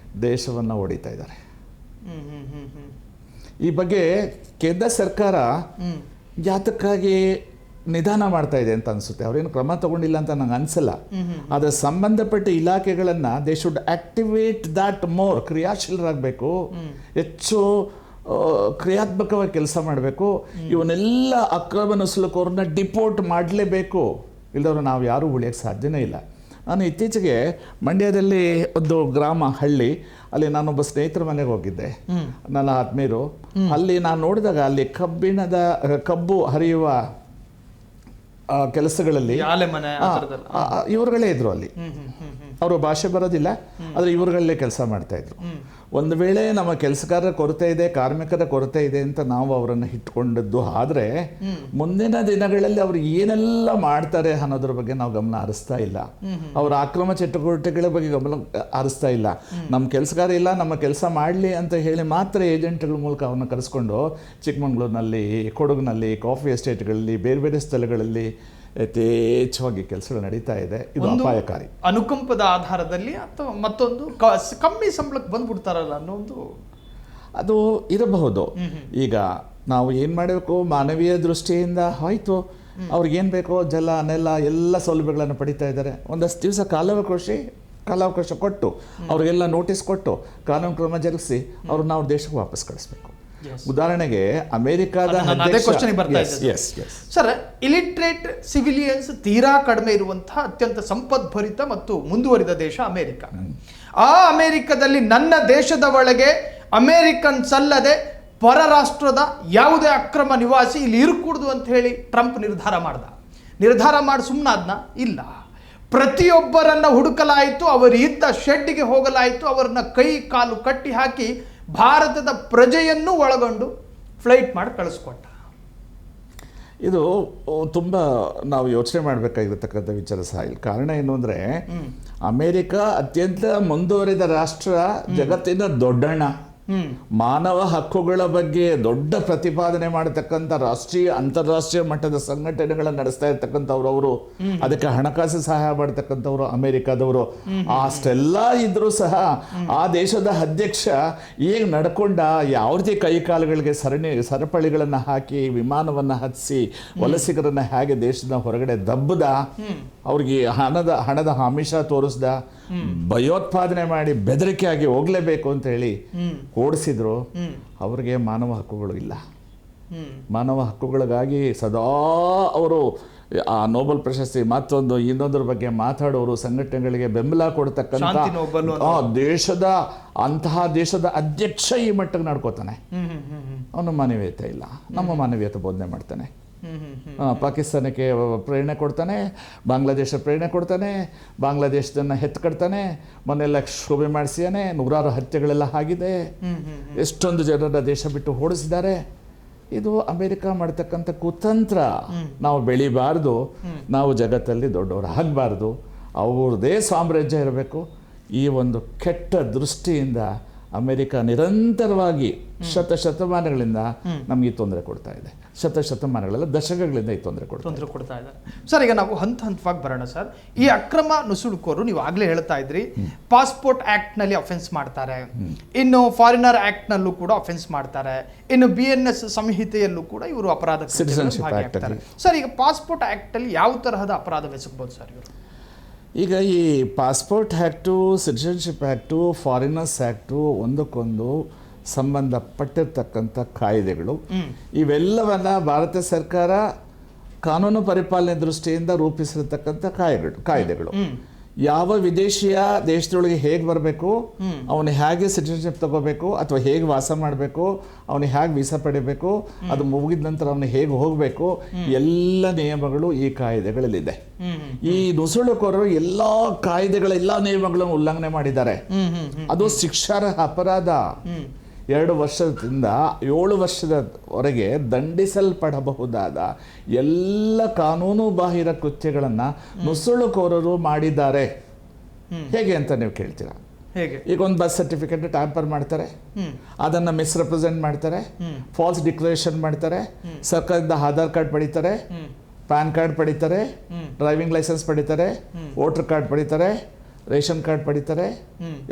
ದೇಶವನ್ನು ಹೊಡಿತಾ ಇದ್ದಾರೆ. ಈ ಬಗ್ಗೆ ಕೇಂದ್ರ ಸರ್ಕಾರ ಯಾತಕ್ಕಾಗಿ ನಿಧಾನ ಮಾಡ್ತಾ ಇದೆ ಅಂತ ಅನಿಸುತ್ತೆ. ಅವ್ರೇನು ಕ್ರಮ ತಗೊಂಡಿಲ್ಲ ಅಂತ ನಂಗೆ ಅನಿಸಲ್ಲ. ಆದರೆ ಸಂಬಂಧಪಟ್ಟ ಇಲಾಖೆಗಳನ್ನು they should activate that more, ಕ್ರಿಯಾಶೀಲರಾಗಬೇಕು, ಹೆಚ್ಚು ಕ್ರಿಯಾತ್ಮಕವಾಗಿ ಕೆಲಸ ಮಾಡಬೇಕು. ಇವನ್ನೆಲ್ಲ ಅಕ್ರಮ ನುಸುಳುಕೋರನ್ನ ಡಿಪೋರ್ಟ್ ಮಾಡಲೇಬೇಕು, ಇಲ್ಲದವರು ನಾವು ಯಾರೂ ಉಳಿಯೋಕ್ಕೆ ಸಾಧ್ಯನೇ ಇಲ್ಲ. ನಾನು ಇತ್ತೀಚೆಗೆ ಮಂಡ್ಯದಲ್ಲಿ ಒಂದು ಗ್ರಾಮ, ಹಳ್ಳಿ, ಅಲ್ಲಿ ನಾನೊಬ್ಬ ಸ್ನೇಹಿತರ ಮನೆಗೆ ಹೋಗಿದ್ದೆ, ನನ್ನ ಆತ್ಮೀಯರು. ಅಲ್ಲಿ ನಾನು ನೋಡಿದಾಗ ಅಲ್ಲಿ ಕಬ್ಬು ಹರಿಯುವ ಕೆಲಸಗಳಲ್ಲಿ ಇವರುಗಳೇ ಇದ್ರು. ಅಲ್ಲಿ ಅವರು ಭಾಷೆ ಬರೋದಿಲ್ಲ, ಆದರೆ ಇವರುಗಳಲ್ಲೇ ಕೆಲಸ ಮಾಡ್ತಾ ಇದ್ರು. ಒಂದು ವೇಳೆ ನಮ್ಮ ಕೆಲಸಗಾರರ ಕೊರತೆ ಇದೆ, ಕಾರ್ಮಿಕರ ಕೊರತೆ ಇದೆ ಅಂತ ನಾವು ಅವರನ್ನು ಇಟ್ಕೊಂಡದ್ದು ಆದರೆ ಮುಂದಿನ ದಿನಗಳಲ್ಲಿ ಅವರು ಏನೆಲ್ಲ ಮಾಡ್ತಾರೆ ಅನ್ನೋದ್ರ ಬಗ್ಗೆ ನಾವು ಗಮನ ಹರಿಸ್ತಾ ಇಲ್ಲ. ಅವರ ಅಕ್ರಮ ಚಟುವಟಿಕೆಗಳ ಬಗ್ಗೆ ಗಮನ ಹರಿಸ್ತಾ ಇಲ್ಲ. ನಮ್ಮ ಕೆಲಸಗಾರ ಇಲ್ಲ, ನಮ್ಮ ಕೆಲಸ ಮಾಡಲಿ ಅಂತ ಹೇಳಿ ಮಾತ್ರ ಏಜೆಂಟ್ಗಳ ಮೂಲಕ ಅವನ್ನ ಕರೆಸ್ಕೊಂಡು ಚಿಕ್ಕಮಂಗ್ಳೂರಿನಲ್ಲಿ, ಕೊಡಗಿನಲ್ಲಿ, ಕಾಫಿ ಎಸ್ಟೇಟ್ಗಳಲ್ಲಿ, ಬೇರೆ ಬೇರೆ ಸ್ಥಳಗಳಲ್ಲಿ ಯಥೇಚ್ಛವಾಗಿ ಕೆಲಸಗಳು ನಡೀತಾ ಇದೆ. ಇದು ಅಪಾಯಕಾರಿ. ಅನುಕಂಪದ ಆಧಾರದಲ್ಲಿ ಅಥವಾ ಮತ್ತೊಂದು ಕಮ್ಮಿ ಸಂಬಳಕ್ಕೆ ಬಂದ್ಬಿಡ್ತಾರಲ್ಲ ಅನ್ನೋ ಒಂದು ಅದು ಇರಬಹುದು. ಈಗ ನಾವು ಏನು ಮಾಡಬೇಕು, ಮಾನವೀಯ ದೃಷ್ಟಿಯಿಂದ ಆಯಿತು, ಅವ್ರಿಗೇನು ಬೇಕೋ ಜಲ, ನೆಲ ಎಲ್ಲ ಸೌಲಭ್ಯಗಳನ್ನು ಪಡಿತಾ ಇದ್ದಾರೆ. ಒಂದಷ್ಟು ದಿವಸ ಕಾಲಾವಕಾಶ ಕೊಟ್ಟು ಅವ್ರಿಗೆಲ್ಲ ನೋಟಿಸ್ ಕೊಟ್ಟು ಕಾನೂನು ಕ್ರಮ ಜರುಗಿಸಿ ಅವ್ರನ್ನ ಅವ್ರ ದೇಶಕ್ಕೆ ವಾಪಸ್ ಕಳಿಸ್ಬೇಕು. ಉದಾಹರಣೆಗೆ ಅಮೆರಿಕಾದ ಸರ್, ಇಲಿಟ್ರೇಟ್ ಸಿವಿಲಿಯನ್ಸ್ ತೀರಾ ಕಡಿಮೆ ಇರುವಂತಹ ಅತ್ಯಂತ ಸಂಪದ್ಭರಿತ ಮತ್ತು ಮುಂದುವರಿದ ದೇಶ ಅಮೆರಿಕ. ಆ ಅಮೆರಿಕದಲ್ಲಿ ನನ್ನ ದೇಶದ ಒಳಗೆ ಅಮೆರಿಕನ್ಸ್ ಅಲ್ಲದೆ ಪರ ರಾಷ್ಟ್ರದ ಯಾವುದೇ ಅಕ್ರಮ ನಿವಾಸಿ ಇಲ್ಲಿ ಇರಕೂಡ್ದು ಅಂತ ಹೇಳಿ ಟ್ರಂಪ್ ನಿರ್ಧಾರ ಮಾಡಿ ಸುಮ್ಮನಾದ್ನ ಇಲ್ಲ. ಪ್ರತಿಯೊಬ್ಬರನ್ನ ಹುಡುಕಲಾಯಿತು, ಅವರು ಇದ್ದ ಶೆಡ್ಗೆ ಹೋಗಲಾಯಿತು, ಅವರನ್ನ ಕೈ ಕಾಲು ಕಟ್ಟಿ ಹಾಕಿ ಭಾರತದ ಪ್ರಜೆಯನ್ನು ಒಳಗೊಂಡು ಫ್ಲೈಟ್ ಮಾಡಿ ಕಳಿಸ್ಕೊಟ್ಟ. ಇದು ತುಂಬ ನಾವು ಯೋಚನೆ ಮಾಡಬೇಕಾಗಿರತಕ್ಕಂಥ ವಿಚಾರ ಸಾಯಿಲ್. ಕಾರಣ ಏನು ಅಂದರೆ, ಅಮೇರಿಕ ಅತ್ಯಂತ ಮುಂದುವರಿದ ರಾಷ್ಟ್ರ, ಜಗತ್ತಿನ ದೊಡ್ಡಣ್ಣ, ಮಾನವ ಹಕ್ಕುಗಳ ಬಗ್ಗೆ ದೊಡ್ಡ ಪ್ರತಿಪಾದನೆ ಮಾಡತಕ್ಕಂಥ ರಾಷ್ಟ್ರೀಯ ಅಂತಾರಾಷ್ಟ್ರೀಯ ಮಟ್ಟದ ಸಂಘಟನೆಗಳನ್ನು ನಡೆಸ್ತಾ ಇರ್ತಕ್ಕಂಥವ್ರು ಅವರು. ಅದಕ್ಕೆ ಹಣಕಾಸು ಸಹಾಯ ಮಾಡತಕ್ಕಂಥವ್ರು ಅಮೆರಿಕದವರು. ಅಷ್ಟೆಲ್ಲ ಇದ್ರೂ ಸಹ ಆ ದೇಶದ ಅಧ್ಯಕ್ಷ ಹೇಗೆ ನಡ್ಕೊಂಡ, ಯಾವ ರೀತಿ ಕೈ ಕಾಲುಗಳಿಗೆ ಸರಪಳಿಗಳನ್ನು ಹಾಕಿ ವಿಮಾನವನ್ನು ಹತ್ತಿಸಿ ವಲಸಿಗರನ್ನ ಹೇಗೆ ದೇಶದ ಹೊರಗಡೆ ದಬ್ಬದ, ಅವ್ರಿಗೆ ಹಣದ ಆಮಿಷ ತೋರಿಸ್ದ, ಭಯೋತ್ಪಾದನೆ ಮಾಡಿ ಬೆದರಿಕೆ ಆಗಿ ಹೋಗ್ಲೇಬೇಕು ಅಂತ ಹೇಳಿ ಓಡಿಸಿದ್ರು. ಅವ್ರಿಗೆ ಮಾನವ ಹಕ್ಕುಗಳು ಇಲ್ಲ. ಮಾನವ ಹಕ್ಕುಗಳಿಗಾಗಿ ಸದಾ ಅವರು ಆ ನೋಬೆಲ್ ಪ್ರಶಸ್ತಿ ಮತ್ತೊಂದು ಇನ್ನೊಂದ್ರ ಬಗ್ಗೆ ಮಾತಾಡೋರು, ಸಂಘಟನೆಗಳಿಗೆ ಬೆಂಬಲ ಕೊಡ್ತಕ್ಕಂಥ ಅಂತಹ ದೇಶದ ಅಧ್ಯಕ್ಷ ಈ ಮಟ್ಟಕ್ಕೆ ನಡ್ಕೋತಾನೆ. ಅವನು ಮಾನವೀಯತೆ ಇಲ್ಲ, ನಮ್ಮ ಮಾನವೀಯತೆ ಬೋಧನೆ ಮಾಡ್ತಾನೆ. ಪಾಕಿಸ್ತಾನಕ್ಕೆ ಪ್ರೇರಣೆ ಕೊಡ್ತಾನೆ, ಬಾಂಗ್ಲಾದೇಶ ಪ್ರೇರಣೆ ಕೊಡ್ತಾನೆ, ಬಾಂಗ್ಲಾದೇಶದನ್ನು ಹೆತ್ಕಡ್ತಾನೆ, ಮೊನ್ನೆಲ್ಲ ಶೋಭೆ ಮಾಡಿಸಿಯಾನೆ, ನೂರಾರು ಹತ್ಯೆಗಳೆಲ್ಲ ಆಗಿದೆ, ಎಷ್ಟೊಂದು ಜನರ ದೇಶ ಬಿಟ್ಟು ಓಡಿಸಿದ್ದಾರೆ. ಇದು ಅಮೆರಿಕ ಮಾಡ್ತಕ್ಕಂಥ ಕುತಂತ್ರ. ನಾವು ಬೆಳಿಬಾರ್ದು, ನಾವು ಜಗತ್ತಲ್ಲಿ ದೊಡ್ಡವರು ಆಗಬಾರ್ದು, ಅವ್ರದ್ದೇ ಸಾಮ್ರಾಜ್ಯ ಇರಬೇಕು. ಈ ಒಂದು ಕೆಟ್ಟ ದೃಷ್ಟಿಯಿಂದ ಅಮೆರಿಕ ನಿರಂತರವಾಗಿ ಶತಮಾನಗಳಿಂದ ನಮಗೆ ಈ ತೊಂದರೆ ಕೊಡ್ತಾ ಇದೆ. ಶತಮಾನಗಳೆಲ್ಲ ದಶಕಗಳಿಂದ ಈ ತೊಂದರೆ ಕೊಡ್ತಾ ಇದ್ದಾರೆ. ಸರ್, ಈಗ ನಾವು ಹಂತವಾಗಿ ಬರೋಣ ಸರ್. ಈ ಅಕ್ರಮ ನುಸುಳುಕೋರು, ನೀವು ಆಗಲೇ ಹೇಳ್ತಾ ಇದ್ರಿ, ಪಾಸ್ಪೋರ್ಟ್ ಆಕ್ಟ್ ನಲ್ಲಿ ಅಫೆನ್ಸ್ ಮಾಡ್ತಾರೆ, ಇನ್ನು ಫಾರಿನರ್ ಆಕ್ಟ್ ನಲ್ಲೂ ಕೂಡ ಅಫೆನ್ಸ್ ಮಾಡ್ತಾರೆ, ಇನ್ನು BNS ಸಂಹಿತೆಯಲ್ಲೂ ಕೂಡ ಇವರು ಅಪರಾಧ ಭಾಗಿಯಾಗ್ತಾರೆ. ಸರ್, ಈಗ ಪಾಸ್ಪೋರ್ಟ್ ಆಕ್ಟ್ ಅಲ್ಲಿ ಯಾವ ತರಹದ ಅಪರಾಧವೆಸಗಬಹುದು ಸರ್ ಇವರು? ಈಗ ಈ passport act, citizenship act, foreigners act ಒಂದಕ್ಕೊಂದು ಸಂಬಂಧಪಟ್ಟಿರ್ತಕ್ಕಂಥ ಕಾಯ್ದೆಗಳು. ಇವೆಲ್ಲವನ್ನ ಭಾರತ ಸರ್ಕಾರ ಕಾನೂನು ಪರಿಪಾಲನೆ ದೃಷ್ಟಿಯಿಂದ ರೂಪಿಸಿರ್ತಕ್ಕಂಥ ಕಾಯ್ದೆಗಳು. ಯಾವ ವಿದೇಶಿಯ ದೇಶದೊಳಗೆ ಹೇಗೆ ಬರಬೇಕು, ಅವನು ಹೇಗೆ ಸಿಟಿಜನ್ಶಿಪ್ ತಗೋಬೇಕು ಅಥವಾ ಹೇಗೆ ವಾಸ ಮಾಡಬೇಕು, ಅವನು ಹೇಗೆ ವೀಸಾ ಪಡಿಬೇಕು, ಅದು ಮುಗಿದ ನಂತರ ಅವನು ಹೇಗೆ ಹೋಗಬೇಕು, ಎಲ್ಲ ನಿಯಮಗಳು ಈ ಕಾಯ್ದೆಗಳಲ್ಲಿದೆ. ಈ ನುಸುಳುಕೋರರು ಎಲ್ಲ ಕಾಯ್ದೆಗಳ ಎಲ್ಲ ನಿಯಮಗಳನ್ನು ಉಲ್ಲಂಘನೆ ಮಾಡಿದ್ದಾರೆ. ಅದು ಶಿಕ್ಷಾರ್ಹ ಅಪರಾಧ. 2 ವರ್ಷದಿಂದ 7 ವರ್ಷದವರೆಗೆ ದಂಡಿಸಲ್ಪಡಬಹುದಾದ ಎಲ್ಲ ಕಾನೂನು ಬಾಹಿರ ಕೃತ್ಯಗಳನ್ನು ನುಸುಳುಕೋರರು ಮಾಡಿದ್ದಾರೆ. ಹೇಗೆ ಅಂತ ನೀವು ಕೇಳ್ತೀರಾ? ಈಗ ಒಂದು ಬಸ್ ಸರ್ಟಿಫಿಕೇಟ್ ಟ್ಯಾಂಪರ್ ಮಾಡ್ತಾರೆ, ಅದನ್ನ ಮಿಸ್ರೆಪ್ರೆಸೆಂಟ್ ಮಾಡ್ತಾರೆ, ಫಾಲ್ಸ್ ಡಿಕ್ಲರೇಷನ್ ಮಾಡ್ತಾರೆ, ಸರ್ಕಾರದಿಂದ ಆಧಾರ್ ಕಾರ್ಡ್ ಪಡಿತಾರೆ, ಪ್ಯಾನ್ ಕಾರ್ಡ್ ಪಡಿತಾರೆ, ಡ್ರೈವಿಂಗ್ ಲೈಸೆನ್ಸ್ ಪಡಿತಾರೆ, ವೋಟರ್ ಕಾರ್ಡ್ ಪಡಿತಾರೆ, ರೇಷನ್ ಕಾರ್ಡ್ ಪಡಿತಾರೆ,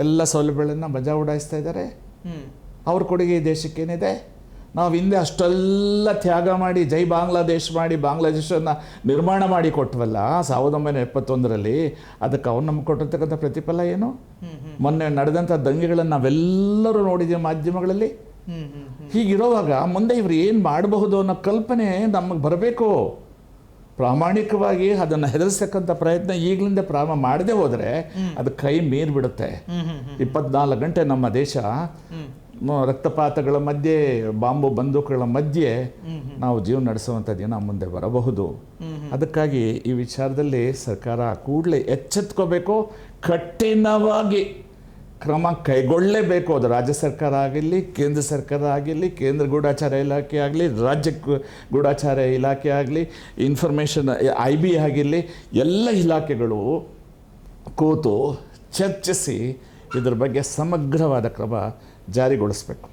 ಎಲ್ಲ ಸೌಲಭ್ಯಗಳನ್ನ ಮಜಾ ಉಡಾಯಿಸ್ತಾ ಇದ್ದಾರೆ. ಅವ್ರ ಕೊಡುಗೆ ಈ ದೇಶಕ್ಕೇನಿದೆ? ನಾವು ಹಿಂದೆ ಅಷ್ಟೆಲ್ಲ ತ್ಯಾಗ ಮಾಡಿ ಜೈ ಬಾಂಗ್ಲಾದೇಶ್ ಮಾಡಿ ಬಾಂಗ್ಲಾದೇಶವನ್ನು ನಿರ್ಮಾಣ ಮಾಡಿ ಕೊಟ್ಟವಲ್ಲ 1971ರಲ್ಲಿ. ಅದಕ್ಕೆ ಅವ್ರು ನಮ್ಗೆ ಕೊಟ್ಟಿರ್ತಕ್ಕಂಥ ಪ್ರತಿಫಲ ಏನು? ಮೊನ್ನೆ ನಡೆದಂಥ ದಂಗೆಗಳನ್ನು ನಾವೆಲ್ಲರೂ ನೋಡಿದ್ದೀವಿ ಮಾಧ್ಯಮಗಳಲ್ಲಿ. ಹೀಗಿರುವಾಗ ಮುಂದೆ ಇವರು ಏನು ಮಾಡಬಹುದು ಅನ್ನೋ ಕಲ್ಪನೆ ನಮಗೆ ಬರಬೇಕು. ಪ್ರಾಮಾಣಿಕವಾಗಿ ಅದನ್ನು ಹೆದರಿಸ್ತಕ್ಕಂಥ ಪ್ರಯತ್ನ ಈಗಲಿಂದ ಪ್ರಾರಂಭ ಮಾಡದೆ ಹೋದರೆ ಅದು ಕೈ ಮೀರಿಬಿಡುತ್ತೆ. 24 ಗಂಟೆ ನಮ್ಮ ದೇಶ ರಕ್ತಪಾತಗಳ ಮಧ್ಯೆ, ಬಾಂಬು ಬಂದೂಕುಗಳ ಮಧ್ಯೆ ನಾವು ಜೀವನ ನಡೆಸುವಂಥ ದಿನ ಮುಂದೆ ಬರಬಹುದು. ಅದಕ್ಕಾಗಿ ಈ ವಿಚಾರದಲ್ಲಿ ಸರ್ಕಾರ ಕೂಡಲೇ ಎಚ್ಚೆತ್ಕೋಬೇಕು, ಕಠಿಣವಾಗಿ ಕ್ರಮ ಕೈಗೊಳ್ಳಲೇಬೇಕು. ಅದು ರಾಜ್ಯ ಸರ್ಕಾರ ಆಗಿರಲಿ, ಕೇಂದ್ರ ಸರ್ಕಾರ ಆಗಿರಲಿ, ಕೇಂದ್ರ ಗೂಢಾಚಾರ ಇಲಾಖೆ ಆಗಲಿ, ರಾಜ್ಯ ಗೂಢಾಚಾರ ಇಲಾಖೆ ಆಗಲಿ, ಇನ್ಫಾರ್ಮೇಷನ್ IB ಆಗಿರಲಿ, ಎಲ್ಲ ಇಲಾಖೆಗಳು ಕೂತು ಚರ್ಚಿಸಿ ಇದರ ಬಗ್ಗೆ ಸಮಗ್ರವಾದ ಕ್ರಮ ಜಾರಿಗೊಳಿಸಬೇಕು.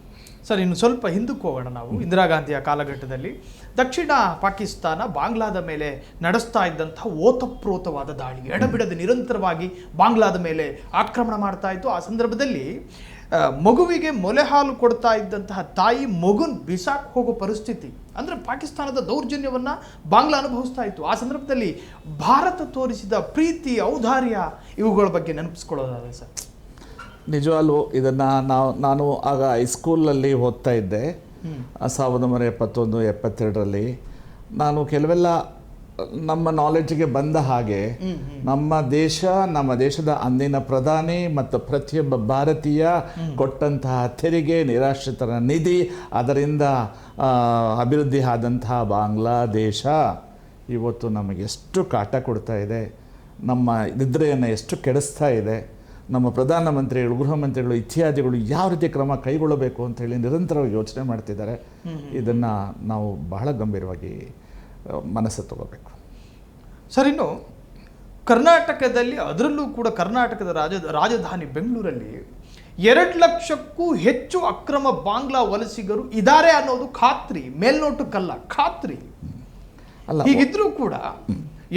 ಸರ್, ಇನ್ನು ಸ್ವಲ್ಪ ಹಿಂದಕ್ಕೆ ಹೋಗೋಣ ನಾವು. ಇಂದಿರಾ ಗಾಂಧಿಯ ಕಾಲಘಟ್ಟದಲ್ಲಿ ದಕ್ಷಿಣ ಪಾಕಿಸ್ತಾನ ಬಾಂಗ್ಲಾದ ಮೇಲೆ ನಡೆಸ್ತಾ ಇದ್ದಂತಹ ಓತಪ್ರೋತವಾದ ದಾಳಿ, ಎಡಬಿಡದೆ ನಿರಂತರವಾಗಿ ಬಾಂಗ್ಲಾದ ಮೇಲೆ ಆಕ್ರಮಣ ಮಾಡ್ತಾ ಇತ್ತು. ಆ ಸಂದರ್ಭದಲ್ಲಿ ಮಗುವಿಗೆ ಮೊಲೆ ಹಾಲು ಕೊಡ್ತಾ ಇದ್ದಂತಹ ತಾಯಿ ಮಗುನ್ ಬಿಸಾಕ್ ಹೋಗೋ ಪರಿಸ್ಥಿತಿ, ಅಂದರೆ ಪಾಕಿಸ್ತಾನದ ದೌರ್ಜನ್ಯವನ್ನು ಬಾಂಗ್ಲಾ ಅನುಭವಿಸ್ತಾ ಇತ್ತು. ಆ ಸಂದರ್ಭದಲ್ಲಿ ಭಾರತ ತೋರಿಸಿದ ಪ್ರೀತಿ, ಔದಾರ್ಯ, ಇವುಗಳ ಬಗ್ಗೆ ನೆನಪಿಸ್ಕೊಳ್ಳೋದಾದ್ರೆ ಸರ್? ನಿಜವಾಗ್ಲೂ ಇದನ್ನು ನಾನು ಆಗ ಹೈಸ್ಕೂಲಲ್ಲಿ ಓದ್ತಾ ಇದ್ದೆ 1971-72ರಲ್ಲಿ. ನಾನು ಕೆಲವೆಲ್ಲ ನಮ್ಮ ನಾಲೆಡ್ಜ್ಗೆ ಬಂದ ಹಾಗೆ ನಮ್ಮ ದೇಶದ ಅಂದಿನ ಪ್ರಧಾನಿ ಮತ್ತು ಪ್ರತಿಯೊಬ್ಬ ಭಾರತೀಯ ಕೊಟ್ಟಂತಹ ತೆರಿಗೆ, ನಿರಾಶ್ರಿತರ ನಿಧಿ, ಅದರಿಂದ ಅಭಿವೃದ್ಧಿ ಆದಂತಹ ಬಾಂಗ್ಲಾದೇಶ ಇವತ್ತು ನಮಗೆ ಎಷ್ಟು ಕಾಟ ಕೊಡ್ತಾ ಇದೆ, ನಮ್ಮ ನಿದ್ರೆಯನ್ನು ಎಷ್ಟು ಕೆಡಿಸ್ತಾ ಇದೆ. ನಮ್ಮ ಪ್ರಧಾನಮಂತ್ರಿಗಳು, ಗೃಹ ಮಂತ್ರಿಗಳು ಇತ್ಯಾದಿಗಳು ಯಾವ ರೀತಿ ಕ್ರಮ ಕೈಗೊಳ್ಳಬೇಕು ಅಂತ ಹೇಳಿ ನಿರಂತರವಾಗಿ ಯೋಚನೆ ಮಾಡ್ತಿದ್ದಾರೆ. ಇದನ್ನು ನಾವು ಬಹಳ ಗಂಭೀರವಾಗಿ ಮನಸ್ಸು ತಗೋಬೇಕು. ಸರ್, ಇನ್ನು ಕರ್ನಾಟಕದಲ್ಲಿ, ಅದರಲ್ಲೂ ಕೂಡ ಕರ್ನಾಟಕದ ರಾಜಧಾನಿ ಬೆಂಗಳೂರಲ್ಲಿ 2 ಲಕ್ಷಕ್ಕೂ ಹೆಚ್ಚು ಅಕ್ರಮ ಬಾಂಗ್ಲಾ ವಲಸಿಗರು ಇದ್ದಾರೆ ಅನ್ನೋದು ಖಾತ್ರಿ, ಮೇಲ್ನೋಟಕ್ಕಲ್ಲ, ಖಾತ್ರಿ. ಅಲ್ಲ, ಹೀಗಿದ್ರೂ ಕೂಡ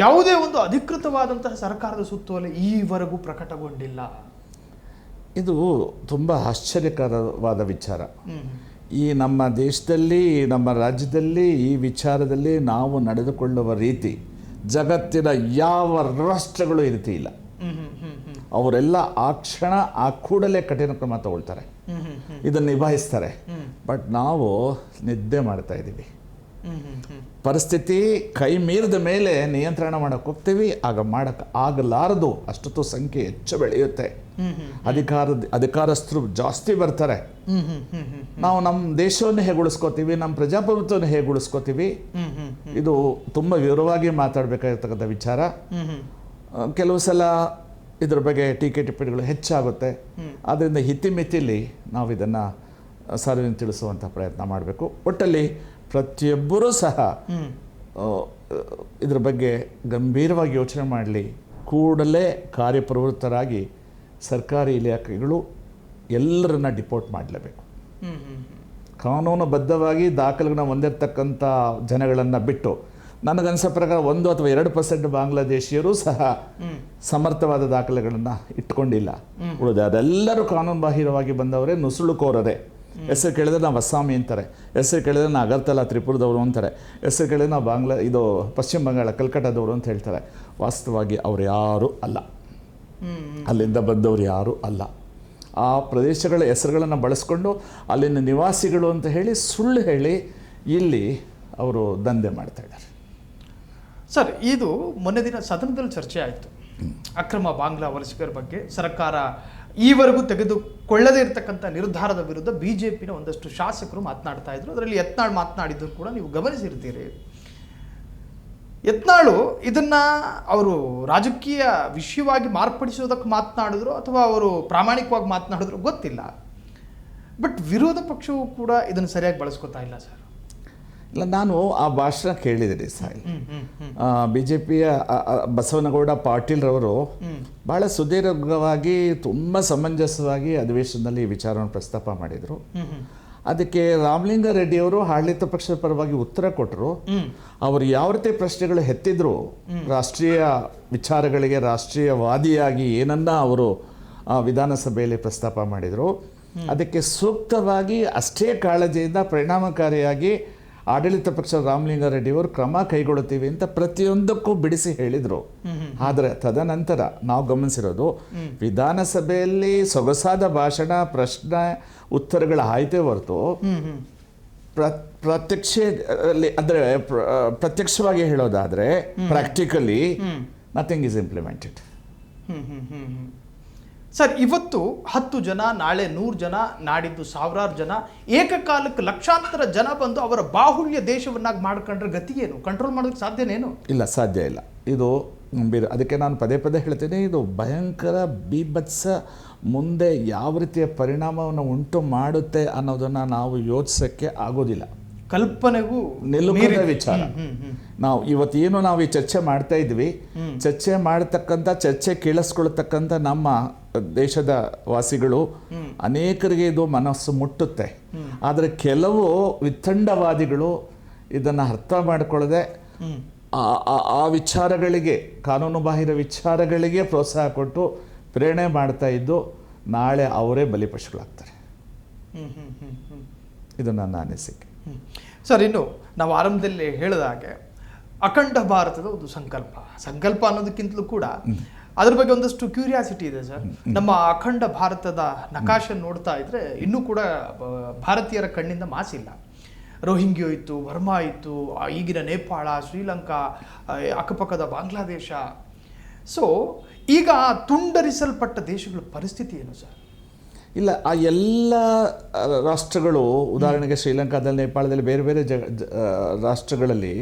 ಯಾವುದೇ ಒಂದು ಅಧಿಕೃತವಾದಂತಹ ಸರ್ಕಾರದ ಸುತ್ತೋಲೆ ಈವರೆಗೂ ಪ್ರಕಟಗೊಂಡಿಲ್ಲ. ಇದು ತುಂಬ ಆಶ್ಚರ್ಯಕರವಾದ ವಿಚಾರ. ಈ ನಮ್ಮ ದೇಶದಲ್ಲಿ, ನಮ್ಮ ರಾಜ್ಯದಲ್ಲಿ ಈ ವಿಚಾರದಲ್ಲಿ ನಾವು ನಡೆದುಕೊಳ್ಳುವ ರೀತಿ ಜಗತ್ತಿನ ಯಾವ ರಾಷ್ಟ್ರಗಳು ಈ ರೀತಿ ಇಲ್ಲ. ಅವರೆಲ್ಲ ಆ ಕ್ಷಣ ಆ ಕೂಡಲೇ ಕಠಿಣ ಕ್ರಮ ತಗೊಳ್ತಾರೆ, ಇದನ್ನು ನಿಭಾಯಿಸ್ತಾರೆ. ಬಟ್ ನಾವು ನಿದ್ದೆ ಮಾಡ್ತಾ ಇದ್ದೀವಿ. ಪರಿಸ್ಥಿತಿ ಕೈ ಮೀರಿದ ಮೇಲೆ ನಿಯಂತ್ರಣ ಮಾಡಕ್ಕೆ ಹೋಗ್ತೀವಿ, ಆಗ ಮಾಡಕ್ಕೆ ಆಗಲಾರದು. ಅಷ್ಟೊತ್ತು ಸಂಖ್ಯೆ ಹೆಚ್ಚು ಬೆಳೆಯುತ್ತೆ, ಅಧಿಕಾರಸ್ಥರು ಜಾಸ್ತಿ ಬರ್ತಾರೆ. ನಾವು ನಮ್ಮ ದೇಶವನ್ನು ಹೇಗೆ ಉಳಿಸ್ಕೋತೀವಿ, ನಮ್ಮ ಪ್ರಜಾಪ್ರಭುತ್ವವನ್ನು ಹೇಗೆ ಉಳಿಸ್ಕೋತೀವಿ, ಇದು ತುಂಬ ವಿವರವಾಗಿ ಮಾತಾಡಬೇಕಾಗಿರ್ತಕ್ಕಂಥ ವಿಚಾರ. ಕೆಲವು ಸಲ ಇದ್ರ ಬಗ್ಗೆ ಟೀಕೆ ಟಿಪ್ಪಣಿಗಳು ಹೆಚ್ಚಾಗುತ್ತೆ. ಆದ್ದರಿಂದ ಹಿತಿಮಿತಿಲಿ ನಾವು ಇದನ್ನು ಸಾರ್ವಜನಿಕ ತಿಳಿಸುವಂಥ ಪ್ರಯತ್ನ ಮಾಡಬೇಕು. ಒಟ್ಟಲ್ಲಿ ಪ್ರತಿಯೊಬ್ಬರೂ ಸಹ ಇದ್ರ ಬಗ್ಗೆ ಗಂಭೀರವಾಗಿ ಯೋಚನೆ ಮಾಡಲಿ, ಕೂಡಲೇ ಕಾರ್ಯಪ್ರವೃತ್ತರಾಗಿ ಸರ್ಕಾರಿ ಇಲಾಖೆಗಳು ಎಲ್ಲರನ್ನ ಡಿಪೋರ್ಟ್ ಮಾಡಲೇಬೇಕು. ಕಾನೂನುಬದ್ಧವಾಗಿ ದಾಖಲೆಗಳನ್ನ ಹೊಂದಿರತಕ್ಕಂಥ ಜನಗಳನ್ನು ಬಿಟ್ಟು ನನಗನ್ಸೋ ಪ್ರಕಾರ 1 ಅಥವಾ 2% ಬಾಂಗ್ಲಾದೇಶಿಯರು ಸಹ ಸಮರ್ಥವಾದ ದಾಖಲೆಗಳನ್ನು ಇಟ್ಕೊಂಡಿಲ್ಲ. ಉಳಿದ ಅದೆಲ್ಲರೂ ಕಾನೂನು ಬಾಹಿರವಾಗಿ ಬಂದವರೇ, ನುಸುಳುಕೋರರೇ. ಹೆಸರು ಕೇಳಿದ್ರೆ ನಾವು ಅಸ್ಸಾಮಿ ಅಂತಾರೆ, ಹೆಸರು ಕೇಳಿದ್ರೆ ನಾವು ಅಗರ್ತಲಾ ತ್ರಿಪುರದವರು ಅಂತಾರೆ, ಹೆಸರು ಕೇಳಿದ್ರೆ ನಾವು ಇದು ಪಶ್ಚಿಮ ಬಂಗಾಳ ಕಲ್ಕಟ್ಟಾದವರು ಅಂತ ಹೇಳ್ತಾರೆ. ವಾಸ್ತವವಾಗಿ ಅವ್ರು ಯಾರೂ ಅಲ್ಲ, ಅಲ್ಲಿಂದ ಬಂದವರು ಯಾರೂ ಅಲ್ಲ. ಆ ಪ್ರದೇಶಗಳ ಹೆಸರುಗಳನ್ನು ಬಳಸ್ಕೊಂಡು ಅಲ್ಲಿನ ನಿವಾಸಿಗಳು ಅಂತ ಹೇಳಿ ಸುಳ್ಳು ಹೇಳಿ ಇಲ್ಲಿ ಅವರು ದಂಧೆ ಮಾಡ್ತಾ ಇದ್ದಾರೆ. ಸರ್, ಇದು ಮೊನ್ನೆ ದಿನ ಸದನದಲ್ಲಿ ಚರ್ಚೆ ಆಯಿತು. ಅಕ್ರಮ ಬಾಂಗ್ಲಾ ವಲಸಿಗರ ಬಗ್ಗೆ ಸರ್ಕಾರ ಈವರೆಗೂ ತೆಗೆದುಕೊಳ್ಳದೇ ಇರತಕ್ಕಂಥ ನಿರ್ಧಾರದ ವಿರುದ್ಧ ಬಿಜೆಪಿನ ಒಂದಷ್ಟು ಶಾಸಕರು ಮಾತನಾಡ್ತಾ ಇದ್ರು. ಅದರಲ್ಲಿ ಯತ್ನಾಳ್ ಮಾತನಾಡಿದ್ದು ಕೂಡ ನೀವು ಗಮನಿಸಿರ್ತೀರಿ. ಯತ್ನಾಳು ಇದನ್ನ ಅವರು ರಾಜಕೀಯ ವಿಷಯವಾಗಿ ಮಾರ್ಪಡಿಸೋದಕ್ಕೆ ಮಾತನಾಡಿದ್ರು ಅಥವಾ ಅವರು ಪ್ರಾಮಾಣಿಕವಾಗಿ ಮಾತನಾಡಿದ್ರು ಗೊತ್ತಿಲ್ಲ. ಬಟ್ ವಿರೋಧ ಪಕ್ಷವು ಕೂಡ ಇದನ್ನು ಸರಿಯಾಗಿ ಬಳಸ್ಕೊತಾ ಇಲ್ಲ ಸರ್. ಇಲ್ಲ, ನಾನು ಆ ಭಾಷಣ ಕೇಳಿದ್ದೀನಿ ಸಾಯಿಲ್. BJPಯ ಬಸವನಗೌಡ ಪಾಟೀಲ್ರವರು ಭಾಳ ಸುದೀರ್ಘವಾಗಿ ತುಂಬ ಸಮಂಜಸವಾಗಿ ಅಧಿವೇಶನದಲ್ಲಿ ಈ ವಿಚಾರವನ್ನು ಪ್ರಸ್ತಾಪ ಮಾಡಿದರು. ಅದಕ್ಕೆ ರಾಮಲಿಂಗಾರೆಡ್ಡಿಯವರು ಆಡಳಿತ ಪಕ್ಷದ ಪರವಾಗಿ ಉತ್ತರ ಕೊಟ್ಟರು. ಅವರು ಯಾವ ರೀತಿ ಪ್ರಶ್ನೆಗಳು ಎತ್ತಿದ್ರು, ರಾಷ್ಟ್ರೀಯ ವಿಚಾರಗಳಿಗೆ ರಾಷ್ಟ್ರೀಯವಾದಿಯಾಗಿ ಏನನ್ನ ಅವರು ವಿಧಾನಸಭೆಯಲ್ಲಿ ಪ್ರಸ್ತಾಪ ಮಾಡಿದರು. ಅದಕ್ಕೆ ಸೂಕ್ತವಾಗಿ ಅಷ್ಟೇ ಕಾಳಜಿಯಿಂದ ಪರಿಣಾಮಕಾರಿಯಾಗಿ ಆಡಳಿತ ಪಕ್ಷ ರಾಮಲಿಂಗಾರೆಡ್ಡಿಯವರು ಕ್ರಮ ಕೈಗೊಳ್ಳುತ್ತೀವಿ ಅಂತ ಪ್ರತಿಯೊಂದಕ್ಕೂ ಬಿಡಿಸಿ ಹೇಳಿದರು. ಆದರೆ ತದನಂತರ ನಾವು ಗಮನಿಸಿರೋದು, ವಿಧಾನಸಭೆಯಲ್ಲಿ ಸೊಗಸಾದ ಭಾಷಣ, ಪ್ರಶ್ನೆ ಉತ್ತರಗಳ ಆಯ್ತೇ ಹೊರತು ಪ್ರತ್ಯಕ್ಷವಾಗಿ ಹೇಳೋದಾದರೆ practically nothing is implemented. Sir, ಇವತ್ತು 10 ಜನ, ನಾಳೆ 100 ಜನ, ನಾಡಿದ್ದು ಸಾವಿರಾರು ಜನ, ಏಕಕಾಲಕ್ಕೆ ಲಕ್ಷಾಂತರ ಜನ ಬಂದು ಅವರ ಬಾಹುಳ್ಯ ದೇಶವನ್ನಾಗಿ ಮಾಡ್ಕೊಂಡ್ರೆ ಗತಿ ಏನು? ಕಂಟ್ರೋಲ್ ಮಾಡೋದಕ್ಕೆ ಸಾಧ್ಯನೇನು? ಇಲ್ಲ, ಸಾಧ್ಯ ಇಲ್ಲ. ಇದು ಅದಕ್ಕೆ ನಾನು ಪದೇ ಪದೇ ಹೇಳ್ತೇನೆ, ಇದು ಭಯಂಕರ ಬೀಭತ್ಸ, ಮುಂದೆ ಯಾವ ರೀತಿಯ ಪರಿಣಾಮವನ್ನು ಉಂಟು ಮಾಡುತ್ತೆ ಅನ್ನೋದನ್ನು ನಾವು ಯೋಚಿಸೋಕ್ಕೆ ಆಗೋದಿಲ್ಲ. ಕಲ್ಪನೆಗೂ ನಿಲುಕದ ವಿಚಾರ. ನಾವು ಇವತ್ತೇನು ನಾವು ಈ ಚರ್ಚೆ ಮಾಡ್ತಾ ಇದ್ವಿ, ಚರ್ಚೆ ಮಾಡತಕ್ಕಂಥ, ಚರ್ಚೆ ಕೇಳಿಸ್ಕೊಳ್ತಕ್ಕಂಥ ನಮ್ಮ ದೇಶದ ವಾಸಿಗಳು ಅನೇಕರಿಗೆ ಇದು ಮನಸ್ಸು ಮುಟ್ಟುತ್ತೆ. ಆದರೆ ಕೆಲವು ವಿತ್ತಂಡವಾದಿಗಳು ಇದನ್ನು ಅರ್ಥ ಮಾಡಿಕೊಳ್ಳದೆ ಆ ವಿಚಾರಗಳಿಗೆ, ಕಾನೂನು ಬಾಹಿರ ವಿಚಾರಗಳಿಗೆ ಪ್ರೋತ್ಸಾಹ ಕೊಟ್ಟು ಪ್ರೇರಣೆ ಮಾಡ್ತಾ ಇದ್ದು ನಾಳೆ ಅವರೇ ಬಲಿಪಶುಗಳಾಗ್ತಾರೆ. ಇದು ನನ್ನ ಅನಿಸಿಕೆ. ಸರ್, ಇನ್ನು ನಾವು ಆರಂಭದಲ್ಲಿ ಹೇಳಿದ ಹಾಗೆ ಅಖಂಡ ಭಾರತದ ಒಂದು ಸಂಕಲ್ಪ ಅನ್ನೋದಕ್ಕಿಂತಲೂ ಕೂಡ ಅದ್ರ ಬಗ್ಗೆ ಒಂದಷ್ಟು ಕ್ಯೂರಿಯಾಸಿಟಿ ಇದೆ ಸರ್. ನಮ್ಮ ಅಖಂಡ ಭಾರತದ ನಕಾಶೆ ನೋಡ್ತಾ ಇದ್ರೆ ಇನ್ನೂ ಕೂಡ ಭಾರತೀಯರ ಕಣ್ಣಿಂದ ಮಾಸಿಲ್ಲ. ರೋಹಿಂಗ್ಯೋ ಇತ್ತು, ಬರ್ಮಾ ಇತ್ತು, ಈಗಿನ ನೇಪಾಳ, ಶ್ರೀಲಂಕಾ, ಅಕ್ಕಪಕ್ಕದ ಬಾಂಗ್ಲಾದೇಶ. ಸೊ ಈಗ ತುಂಡರಿಸಲ್ಪಟ್ಟ ದೇಶಗಳ ಪರಿಸ್ಥಿತಿ ಏನು ಸರ್? ಇಲ್ಲ, ಆ ಎಲ್ಲ ರಾಷ್ಟ್ರಗಳು, ಉದಾಹರಣೆಗೆ ಶ್ರೀಲಂಕಾದಲ್ಲಿ, ನೇಪಾಳದಲ್ಲಿ, ಬೇರೆ ಬೇರೆ ರಾಷ್ಟ್ರಗಳಲ್ಲಿ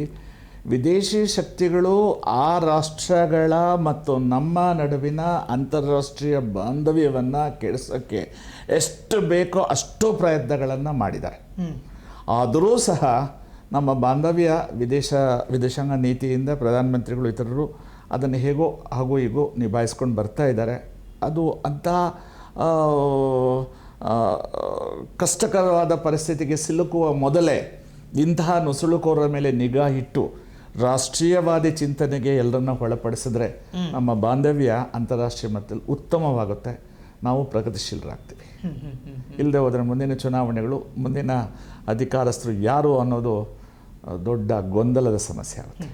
ವಿದೇಶಿ ಶಕ್ತಿಗಳು ಆ ರಾಷ್ಟ್ರಗಳ ಮತ್ತು ನಮ್ಮ ನಡುವಿನ ಅಂತಾರಾಷ್ಟ್ರೀಯ ಬಾಂಧವ್ಯವನ್ನು ಕೆಡಿಸೋಕ್ಕೆ ಎಷ್ಟು ಬೇಕೋ ಅಷ್ಟು ಪ್ರಯತ್ನಗಳನ್ನು ಮಾಡಿದ್ದಾರೆ. ಆದರೂ ಸಹ ನಮ್ಮ ಬಾಂಧವ್ಯ ವಿದೇಶಾಂಗ ನೀತಿಯಿಂದ ಪ್ರಧಾನಮಂತ್ರಿಗಳು ಇತರರು ಅದನ್ನು ಹೇಗೋ ಹಾಗೂ ಹೀಗೋ ನಿಭಾಯಿಸ್ಕೊಂಡು ಬರ್ತಾ ಇದ್ದಾರೆ. ಅದು ಅಂತಹ ಕಷ್ಟಕರವಾದ ಪರಿಸ್ಥಿತಿಗೆ ಸಿಲುಕುವ ಮೊದಲೇ ಇಂತಹ ನುಸುಳುಕೋರರ ಮೇಲೆ ನಿಗಾ ಇಟ್ಟು ರಾಷ್ಟ್ರೀಯವಾದಿ ಚಿಂತನೆಗೆ ಎಲ್ಲರನ್ನ ಒಳಪಡಿಸಿದ್ರೆ ನಮ್ಮ ಬಾಂಧವ್ಯ ಅಂತಾರಾಷ್ಟ್ರೀಯ ಮಟ್ಟದಲ್ಲಿ ಉತ್ತಮವಾಗುತ್ತೆ, ನಾವು ಪ್ರಗತಿಶೀಲರಾಗ್ತೀವಿ. ಇಲ್ಲದೆ ಹೋದರೆ ಮುಂದಿನ ಚುನಾವಣೆಗಳು, ಮುಂದಿನ ಅಧಿಕಾರಸ್ಥರು ಯಾರು ಅನ್ನೋದು ದೊಡ್ಡ ಗೊಂದಲದ ಸಮಸ್ಯೆ ಆಗುತ್ತೆ.